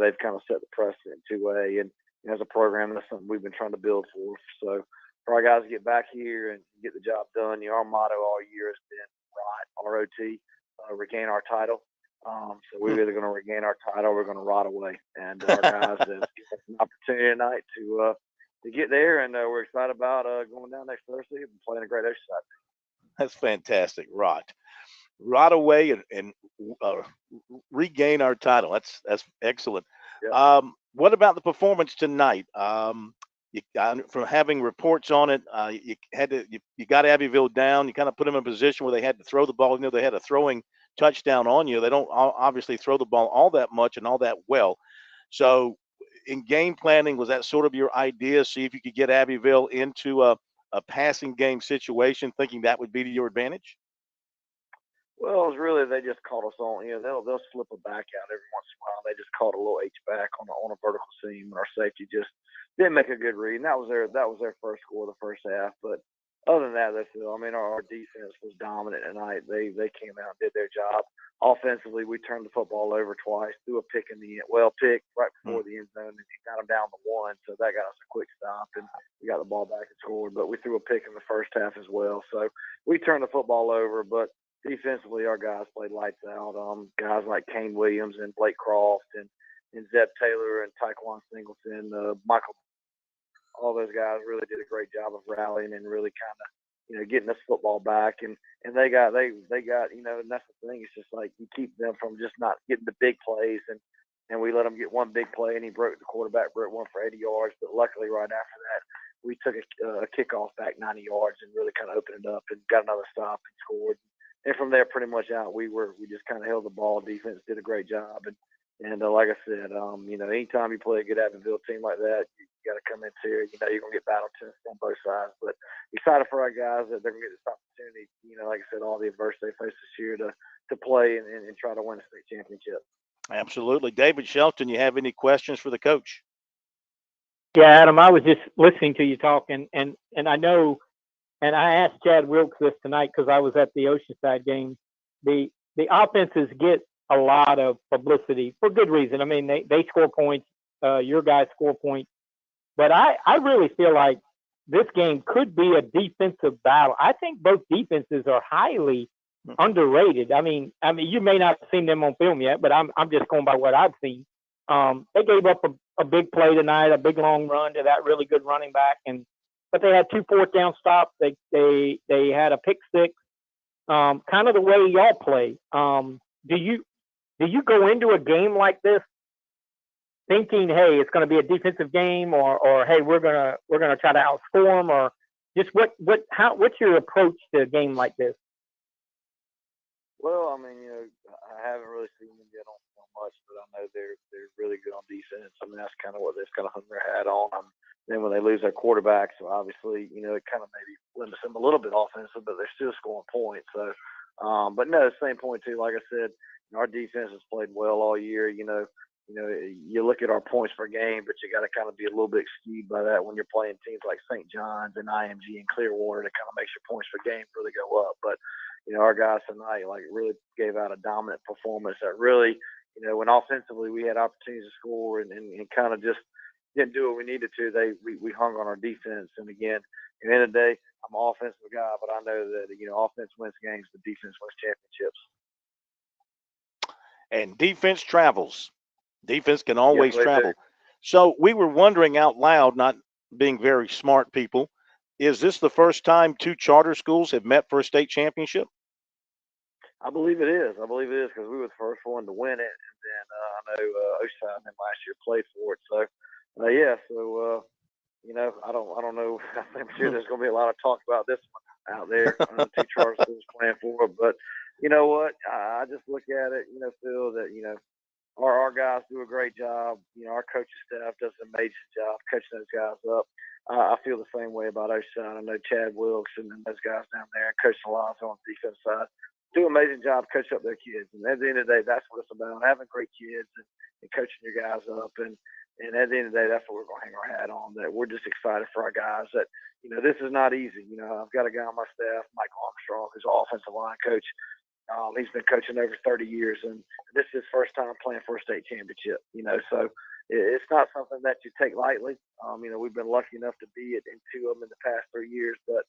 They've kind of set the precedent in 2A. And as a program, that's something we've been trying to build for. So for our guys to get back here and get the job done, our motto all year has been R-O-T, regain our title. So we're either going to regain our title or we're going to rot away. And our guys have given us an opportunity tonight to get there. And we're excited about going down next Thursday and playing a great Oceanside. That's fantastic. Rot away and regain our title. That's excellent. Yeah. What about the performance tonight? From having reports on it, you got Abbeville down. You kind of put them in a position where they had to throw the ball. They had a throwing touchdown on you. They don't obviously throw the ball all that much and all that well. So in game planning, was that sort of your idea? See if you could get Abbeville into a passing game situation, thinking that would be to your advantage? Well, it was really, they just caught us on, they'll slip a back out every once in a while. They just caught a little H-back on a vertical seam, and our safety just didn't make a good read. And that was their first score of the first half. But other than that, our defense was dominant tonight. They came out and did their job. Offensively, we turned the football over twice, threw a pick in the end. Well, pick right before the end zone, and got them down to 1. So that got us a quick stop, and we got the ball back and scored. But we threw a pick in the first half as well. So we turned the football over. But defensively, our guys played lights out. Guys like Kane Williams and Blake Croft and Zeb Taylor and Taekwon Singleton, Michael. All those guys really did a great job of rallying and really kind of, getting us football back. And they got, and that's the thing. It's just like you keep them from just not getting the big plays. And we let them get one big play, and the quarterback broke one for 80 yards. But luckily, right after that, we took a kickoff back 90 yards and really kind of opened it up and got another stop and scored. And from there, pretty much out, we just kind of held the ball. Defense did a great job. And like I said, anytime you play a good Abbeville team like that, you got to come into here. You're going to get battle tested on both sides. But excited for our guys that they're going to get this opportunity. Like I said, all the adversity they face this year to play and try to win a state championship. Absolutely. David Shelton, you have any questions for the coach? Yeah, Adam, I was just listening to you talk, and I know, and I asked Chad Wilkes this tonight because I was at the Oceanside game. The offenses get a lot of publicity for good reason. I mean, they score points. Your guys score points. But I really feel like this game could be a defensive battle. I think both defenses are highly underrated. I mean, you may not have seen them on film yet, but I'm just going by what I've seen. They gave up a big play tonight, a big long run to that really good running back, but they had 2 fourth down stops. They had a pick six. Kind of the way y'all play. Do you go into a game like this thinking, hey, it's going to be a defensive game, or hey, we're gonna try to outscore them, or Just what's your approach to a game like this? Well, I mean, I haven't really seen them get on much, but I know they're really good on defense. I mean, that's kind of what they've kind of hung their hat on. Then when they lose their quarterback, so obviously, it kind of maybe limits them a little bit offensive, but they're still scoring points. So, but no, same point too. Like I said, our defense has played well all year. You look at our points per game, but you got to kind of be a little bit skewed by that when you're playing teams like St. John's and IMG and Clearwater. That kind of makes your points per game really go up. But our guys tonight really gave out a dominant performance that really, when offensively we had opportunities to score and kind of just didn't do what we needed to. We hung on our defense. And again, at the end of the day, I'm an offensive guy, but I know that, offense wins games, but defense wins championships. And defense travels. Defense can always Yes, travel. So we were wondering out loud, not being very smart people, is this the first time two charter schools have met for a state championship? I believe it is. Because we were the first one to win it, and then I know Oceanside and them last year played for it. So, yeah. So, I don't know. I'm sure there's going to be a lot of talk about this one out there. Two charter schools playing for it, but you know what? I just look at it. Phil, that our guys do a great job. Our coaching staff does an amazing job coaching those guys up. I feel the same way about Oceanside. I know Chad Wilkes and those guys down there, and Coach Alonso on the defense side, do an amazing job coaching up their kids. And at the end of the day, that's what it's about, having great kids and coaching your guys up. And at the end of the day, that's what we're going to hang our hat on, that we're just excited for our guys that, this is not easy. I've got a guy on my staff, Michael Armstrong, who's an offensive line coach. He's been coaching over 30 years, and this is his first time playing for a state championship, so it's not something that you take lightly. We've been lucky enough to be in two of them in the past 3 years, but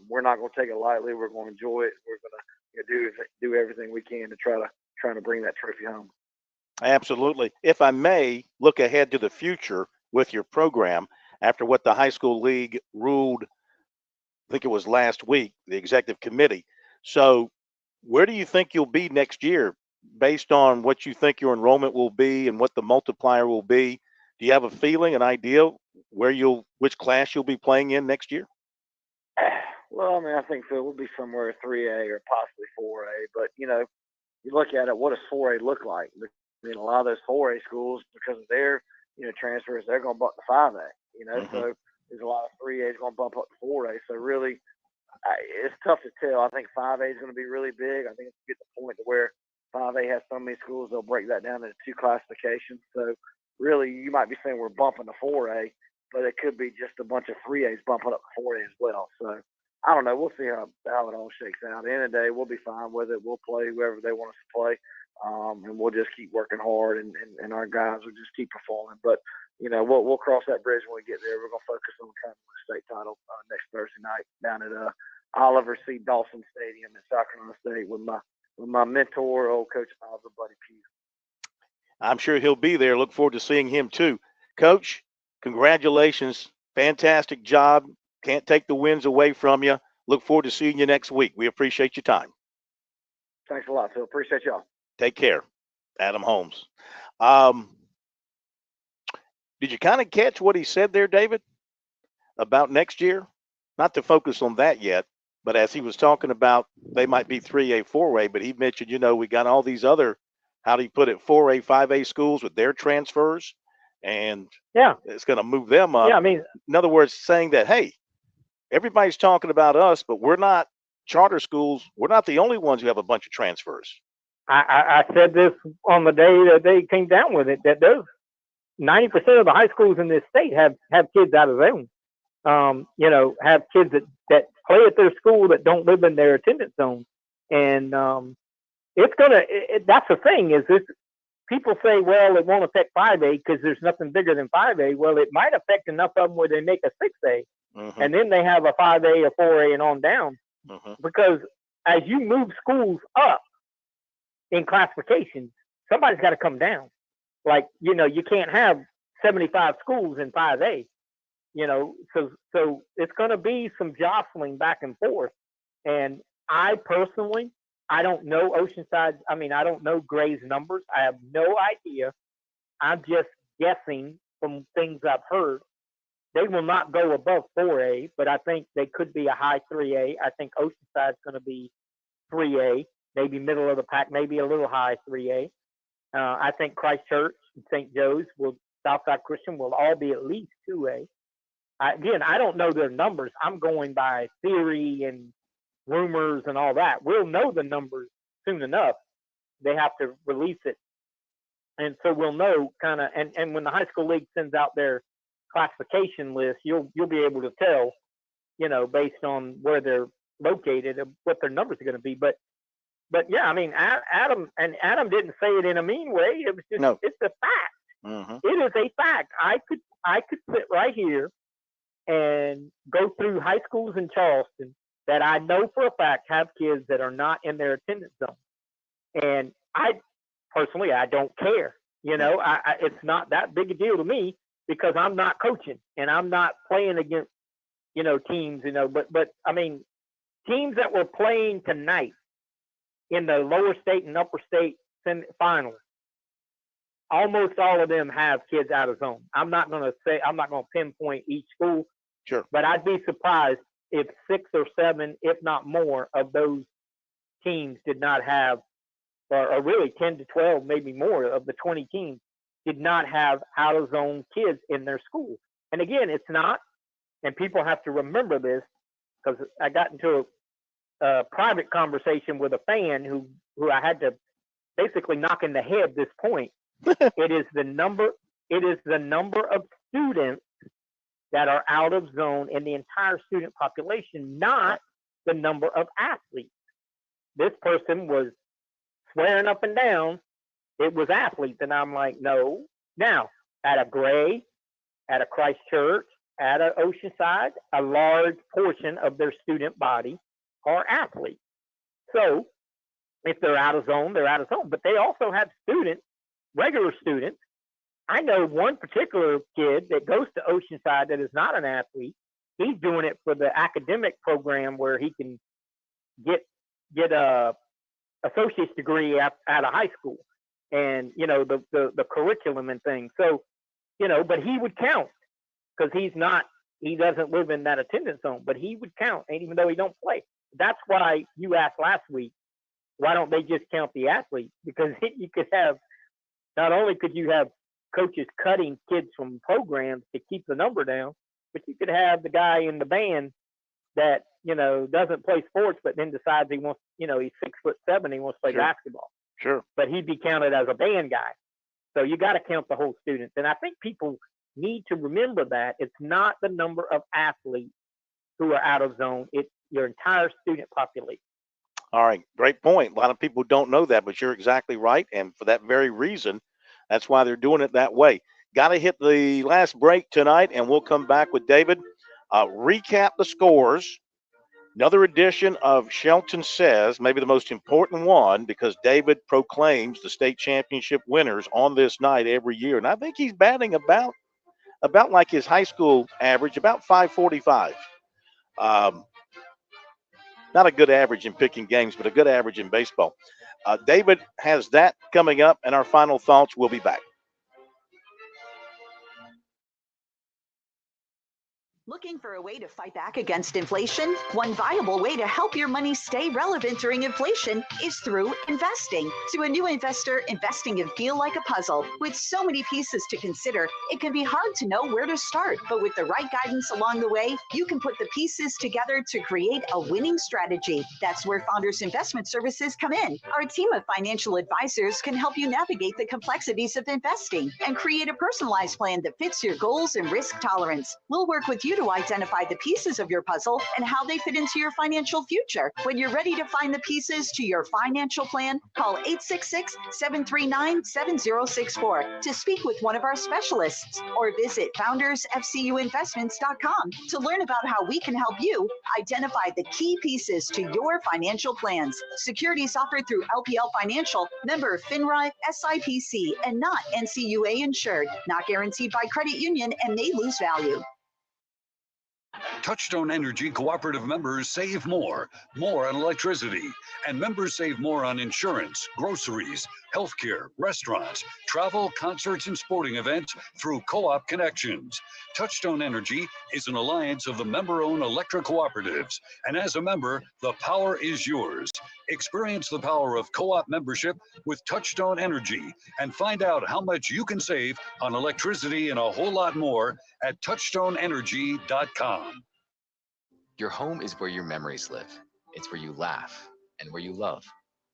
we're not going to take it lightly. We're going to enjoy it. We're going to do everything we can to try to bring that trophy home. Absolutely. If I may look ahead to the future with your program after what the high school league ruled, I think it was last week, the executive committee. So where do you think you'll be next year based on what you think your enrollment will be and what the multiplier will be? Do you have a feeling, an idea which class you'll be playing in next year? Well, I think we'll be somewhere 3A or possibly 4A. But, you look at it, what does 4A look like? A lot of those 4A schools, because of their, transfers, they're going to bump to 5A, So there's a lot of 3A's going to bump up to 4A. So really, it's tough to tell. I think 5A is going to be really big. I think it's get to the point to where 5A has so many schools, they'll break that down into two classifications. So really, you might be saying we're bumping to 4A, but it could be just a bunch of 3As bumping up to 4A as well. So I don't know. We'll see how it all shakes out. At the end of the day, we'll be fine with it. We'll play whoever they want us to play, and we'll just keep working hard, and our guys will just keep performing. But we'll cross that bridge when we get there. We're gonna focus on trying to win the state title next Thursday night down at Oliver C. Dawson Stadium in South Carolina State with my mentor, old Coach Oliver Buddy Pugh. I'm sure he'll be there. Look forward to seeing him too. Coach, congratulations. Fantastic job. Can't take the wins away from you. Look forward to seeing you next week. We appreciate your time. Thanks a lot, Phil. Appreciate y'all. Take care. Adam Holmes. Did you kind of catch what he said there, David, about next year? Not to focus on that yet, but as he was talking about, they might be 3A, 4A, but he mentioned, we got all these other, how do you put it, 4A, 5A schools with their transfers, and it's going to move them up. Yeah, in other words, saying that, hey, everybody's talking about us, but we're not charter schools. We're not the only ones who have a bunch of transfers. I said this on the day that they came down with it, that those 90% of the high schools in this state have kids out of their own. Have kids that play at their school that don't live in their attendance zone. And that's the thing is this. People say, well, it won't affect 5A because there's nothing bigger than 5A. Well, it might affect enough of them where they make a 6A. Mm-hmm. And then they have a 5A, a 4A, and on down. Mm-hmm. Because as you move schools up in classifications, somebody's got to come down. Like, you can't have 75 schools in 5A. So it's going to be some jostling back and forth. And I personally, I don't know Oceanside. I don't know Gray's numbers. I have no idea. I'm just guessing from things I've heard They will not go above 4A, but I think they could be a high 3A. I think Oceanside's going to be 3A, maybe middle of the pack, maybe a little high 3A. I think Christchurch and St. Joe's Southside Christian will all be at least 2A. Again, I don't know their numbers. I'm going by theory and rumors and all that. We'll know the numbers soon enough. They have to release it. And so we'll know kind of, and when the high school league sends out their classification list, you'll be able to tell, based on where they're located, what their numbers are going to be. But yeah, I mean, Adam didn't say it in a mean way. It was just, It's a fact. Mm-hmm. It is a fact. I could sit right here and go through high schools in Charleston that I know for a fact have kids that are not in their attendance zone. And I don't care. It's not that big a deal to me because I'm not coaching and I'm not playing against, teams, but I mean, teams that were playing tonight in the lower state and upper state finals, almost all of them have kids out of zone. I'm not going to pinpoint each school. Sure. But I'd be surprised if 6 or 7, if not more, of those teams did not have, or really 10 to 12, maybe more of the 20 teams did not have out of zone kids in their school. And again, it's not, and people have to remember this because I got into a private conversation with a fan who I had to basically knock in the head this point. It is the number of students that are out of zone in the entire student population, not the number of athletes. This person was swearing up and down it was athletes, and I'm like, no. Now, at a Gray, at a Christchurch, at a Oceanside, a large portion of their student body are athletes. So if they're out of zone, they're out of zone. But they also have students, regular students. I know one particular kid that goes to Oceanside that is not an athlete. He's doing it for the academic program where he can get a associate's degree out of high school, and the curriculum and things. So but he would count because he doesn't live in that attendance zone, but he would count, and even though he don't play. That's why you asked last week, why don't they just count the athletes? Because you could have, not only could you have coaches cutting kids from programs to keep the number down, but you could have the guy in the band that doesn't play sports, but then decides he wants, he's 6'7", he wants to play basketball. Sure. But he'd be counted as a band guy. So you got to count the whole students, and I think people need to remember that it's not the number of athletes who are out of zone; it's your entire student population. All right, great point. A lot of people don't know that, but you're exactly right, and for that very reason, that's why they're doing it that way. Got to hit the last break tonight, and we'll come back with David. Recap the scores. Another edition of Shelton Says, maybe the most important one, because David proclaims the state championship winners on this night every year. And I think he's batting about like his high school average, about 545. Not a good average in picking games, but a good average in baseball. David has that coming up, and our final thoughts. We'll be back. Looking for a way to fight back against inflation? One viable way to help your money stay relevant during inflation is through investing. To a new investor, investing can feel like a puzzle. With so many pieces to consider, it can be hard to know where to start. But with the right guidance along the way, you can put the pieces together to create a winning strategy. That's where Founders Investment Services come in. Our team of financial advisors can help you navigate the complexities of investing and create a personalized plan that fits your goals and risk tolerance. We'll work with you to identify the pieces of your puzzle and how they fit into your financial future. When you're ready to find the pieces to your financial plan, call 866-739-7064 to speak with one of our specialists, or visit foundersfcuinvestments.com to learn about how we can help you identify the key pieces to your financial plans. Securities offered through LPL Financial, member FINRA, SIPC, and not NCUA insured. Not guaranteed by credit union and may lose value. Touchstone Energy cooperative members save more on electricity, and members save more on insurance, groceries, healthcare, restaurants, travel, concerts, and sporting events through Co-op Connections. Touchstone Energy is an alliance of the member-owned electric cooperatives, and as a member, the power is yours. Experience the power of co-op membership with Touchstone Energy and find out how much you can save on electricity and a whole lot more at touchstoneenergy.com. Your home is where your memories live. It's where you laugh and where you love.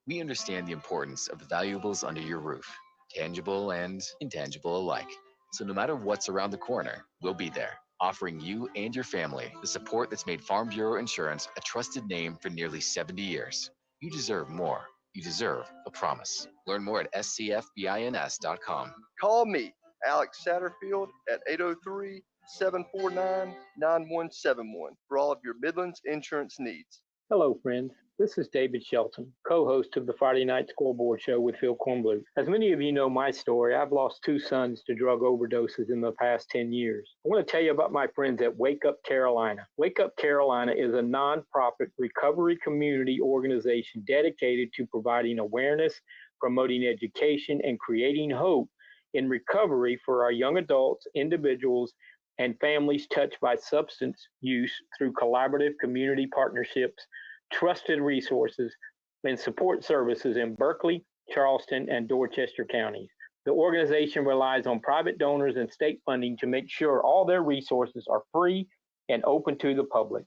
We understand the importance of the valuables under your roof, tangible and intangible alike. So no matter what's around the corner, we'll be there, offering you and your family the support that's made Farm Bureau Insurance a trusted name for nearly 70 years. You deserve more. You deserve a promise. Learn more at scfbins.com. Call me, Alex Satterfield, at 803-749-9171 for all of your Midlands insurance needs. Hello, friends. This is David Shelton, co-host of the Friday Night Scoreboard Show with Phil Kornblue. As many of you know my story, I've lost 2 sons to drug overdoses in the past 10 years. I want to tell you about my friends at Wake Up Carolina. Wake Up Carolina is a nonprofit recovery community organization dedicated to providing awareness, promoting education, and creating hope in recovery for our young adults, individuals, and families touched by substance use through collaborative community partnerships, trusted resources, and support services in Berkeley, Charleston, and Dorchester counties. The organization relies on private donors and state funding to make sure all their resources are free and open to the public.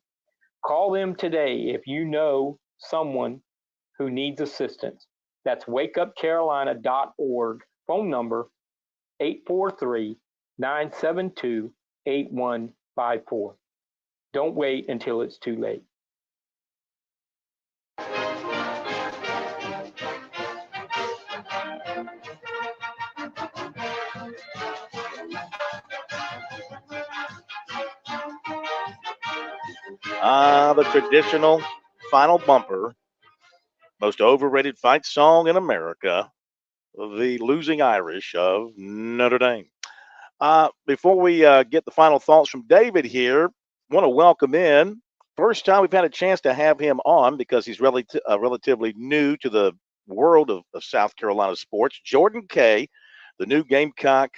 Call them today if you know someone who needs assistance. That's wakeupcarolina.org, phone number 843-972-8154. Don't wait until it's too late. The traditional final bumper, most overrated fight song in America, the Losing Irish of Notre Dame. Before we get the final thoughts from David here, want to welcome in, first time we've had a chance to have him on because he's relatively new to the world of South Carolina sports, Jordan Kay, the new Gamecock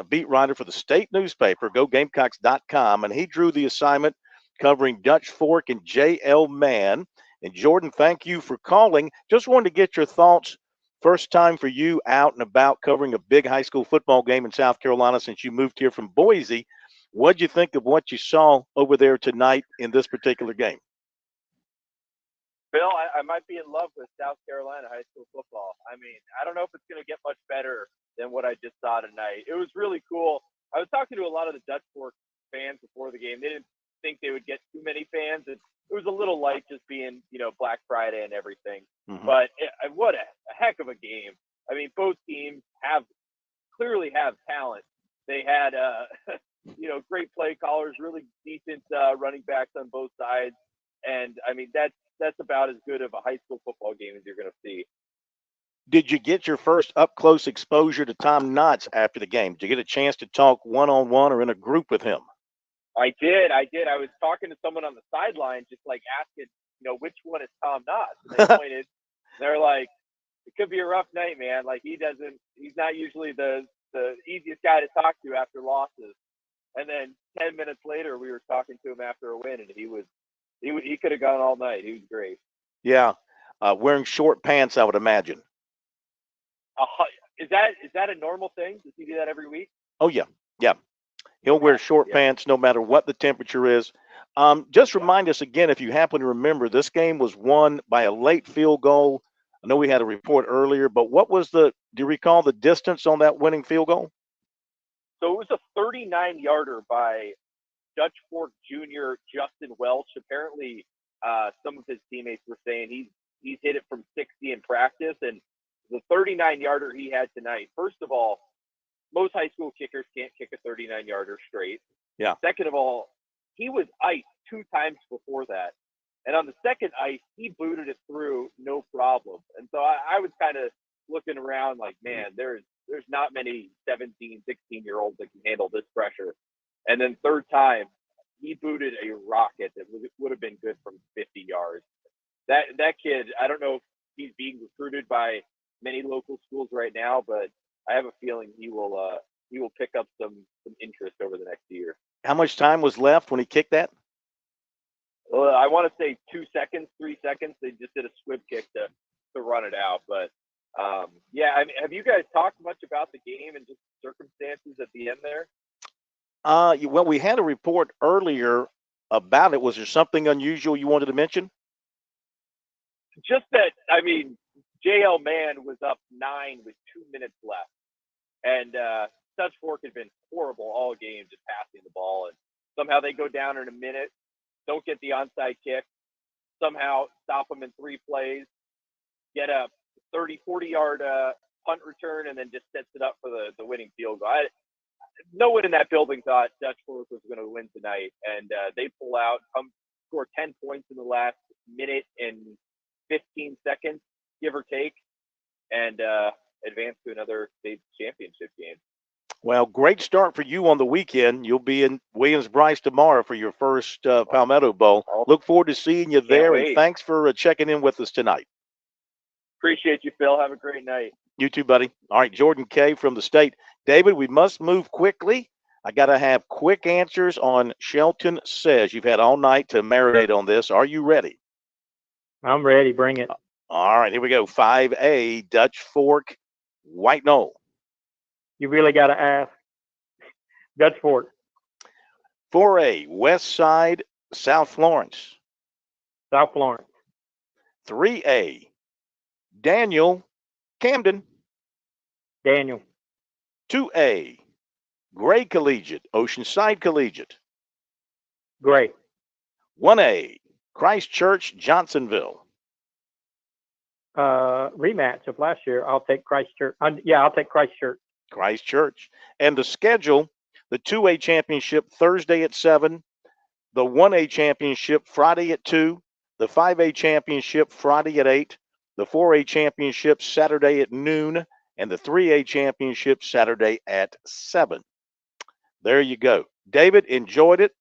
beat writer for the state newspaper, GoGamecocks.com, and he drew the assignment covering Dutch Fork and J.L. Mann. And Jordan, thank you for calling. Just wanted to get your thoughts. First time for you out and about covering a big high school football game in South Carolina since you moved here from Boise. What'd you think of what you saw over there tonight in this particular game? Bill, I might be in love with South Carolina high school football. I mean, I don't know if it's going to get much better than what I just saw tonight. It was really cool. I was talking to a lot of the Dutch Fork fans before the game. They didn't think they would get too many fans. It was a little light just being, Black Friday and everything. Mm-hmm. But what a heck of a game. I mean, both teams clearly have talent. They had, great play callers, really decent running backs on both sides. And, I mean, that's about as good of a high school football game as you're going to see. Did you get your first up-close exposure to Tom Knotts after the game? Did you get a chance to talk one-on-one or in a group with him? I did. I was talking to someone on the sideline, just like asking, which one is Tom Knotts? And they pointed. They're like, it could be a rough night, man. Like he's not usually the easiest guy to talk to after losses. And then 10 minutes later, we were talking to him after a win, and he could have gone all night. He was great. Yeah, wearing short pants, I would imagine. Is that a normal thing? Does he do that every week? Oh yeah. He'll wear short pants no matter what the temperature is. Just remind us again, if you happen to remember, this game was won by a late field goal. I know we had a report earlier, but do you recall the distance on that winning field goal? So it was a 39-yarder by Dutch Fork Jr. Justin Welch. Apparently, some of his teammates were saying he's hit it from 60 in practice, and the 39-yarder he had tonight, first of all, most high school kickers can't kick a 39-yarder straight. Yeah. Second of all, he was iced 2 times before that. And on the second ice, he booted it through no problem. And so I was kind of looking around like, man, there's not many 17, 16-year-olds that can handle this pressure. And then third time, he booted a rocket that would have been good from 50 yards. That kid, I don't know if he's being recruited by many local schools right now, but I have a feeling he will pick up some interest over the next year. How much time was left when he kicked that? Well, I want to say 2 seconds, 3 seconds. They just did a squib kick to run it out. But yeah, I mean, have you guys talked much about the game and just circumstances at the end there? Well, we had a report earlier about it. Was there something unusual you wanted to mention? Just that, I mean, JL Mann was up 9 with 2 minutes left. And Dutch Fork had been horrible all game just passing the ball. And somehow they go down in a minute, don't get the onside kick, somehow stop them in 3 plays, get a 30, 40-yard punt return, and then just sets it up for the winning field goal. No one in that building thought Dutch Fork was going to win tonight. And they pull out, score 10 points in the last minute and 15 seconds, give or take, and advance to another state championship game. Well, great start for you on the weekend. You'll be in Williams-Brice tomorrow for your first Palmetto Bowl. Look forward to seeing you there, and thanks for checking in with us tonight. Appreciate you, Phil. Have a great night. You too, buddy. All right, Jordan Kay from the state. David, we must move quickly. I got to have quick answers on Shelton Says. You've had all night to marinate on this. Are you ready? I'm ready. Bring it. All right, here we go. 5A, Dutch Fork, White Knoll. You really got to ask. Dutch Fork. 4A, West Side, South Florence. South Florence. 3A, Daniel, Camden. Daniel. 2A, Gray Collegiate, Oceanside Collegiate. Gray. 1A, Christchurch, Johnsonville. Rematch of last year. I'll take Christchurch. I'll take Christchurch. Christchurch. And the schedule, the 2A championship Thursday at 7, the 1A championship Friday at 2, the 5A championship Friday at 8, the 4A championship Saturday at noon, and the 3A championship Saturday at 7. There you go. David, enjoyed it.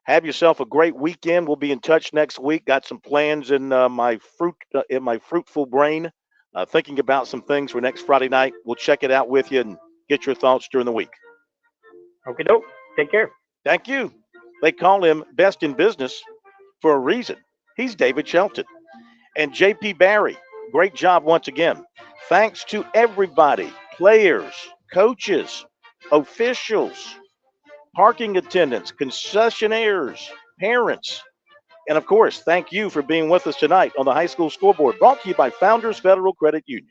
Have yourself a great weekend. We'll be in touch next week. Got some plans in my fruitful brain, thinking about some things for next Friday night. We'll check it out with you and get your thoughts during the week. Okay, dope. Take care. Thank you. They call him best in business for a reason. He's David Shelton. And JP Barry, great job once again. Thanks to everybody, players, coaches, officials, parking attendants, concessionaires, parents, and of course, thank you for being with us tonight on the High School Scoreboard, brought to you by Founders Federal Credit Union.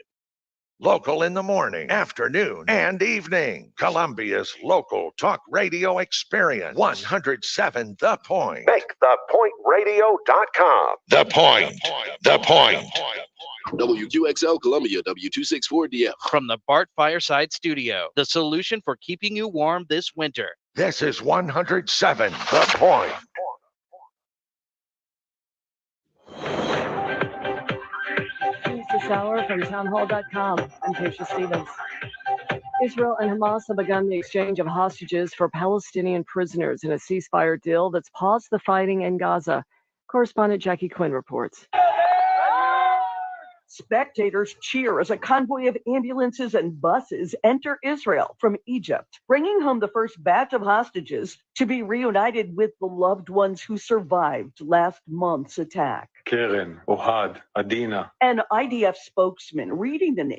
Local in the morning, afternoon, and evening. Columbia's local talk radio experience. 107 The Point. MakeThePointRadio.com. The Point. The Point. WQXL Columbia, W264DF. From the Bart Fireside Studio, the solution for keeping you warm this winter. This is 107 The Point. News this hour from townhall.com. I'm Keisha Stevens. Israel and Hamas have begun the exchange of hostages for Palestinian prisoners in a ceasefire deal that's paused the fighting in Gaza. Correspondent Jackie Quinn reports. Spectators cheer as a convoy of ambulances and buses enter Israel from Egypt, bringing home the first batch of hostages to be reunited with the loved ones who survived last month's attack. Karen, Ohad, Adina. An IDF spokesman reading the name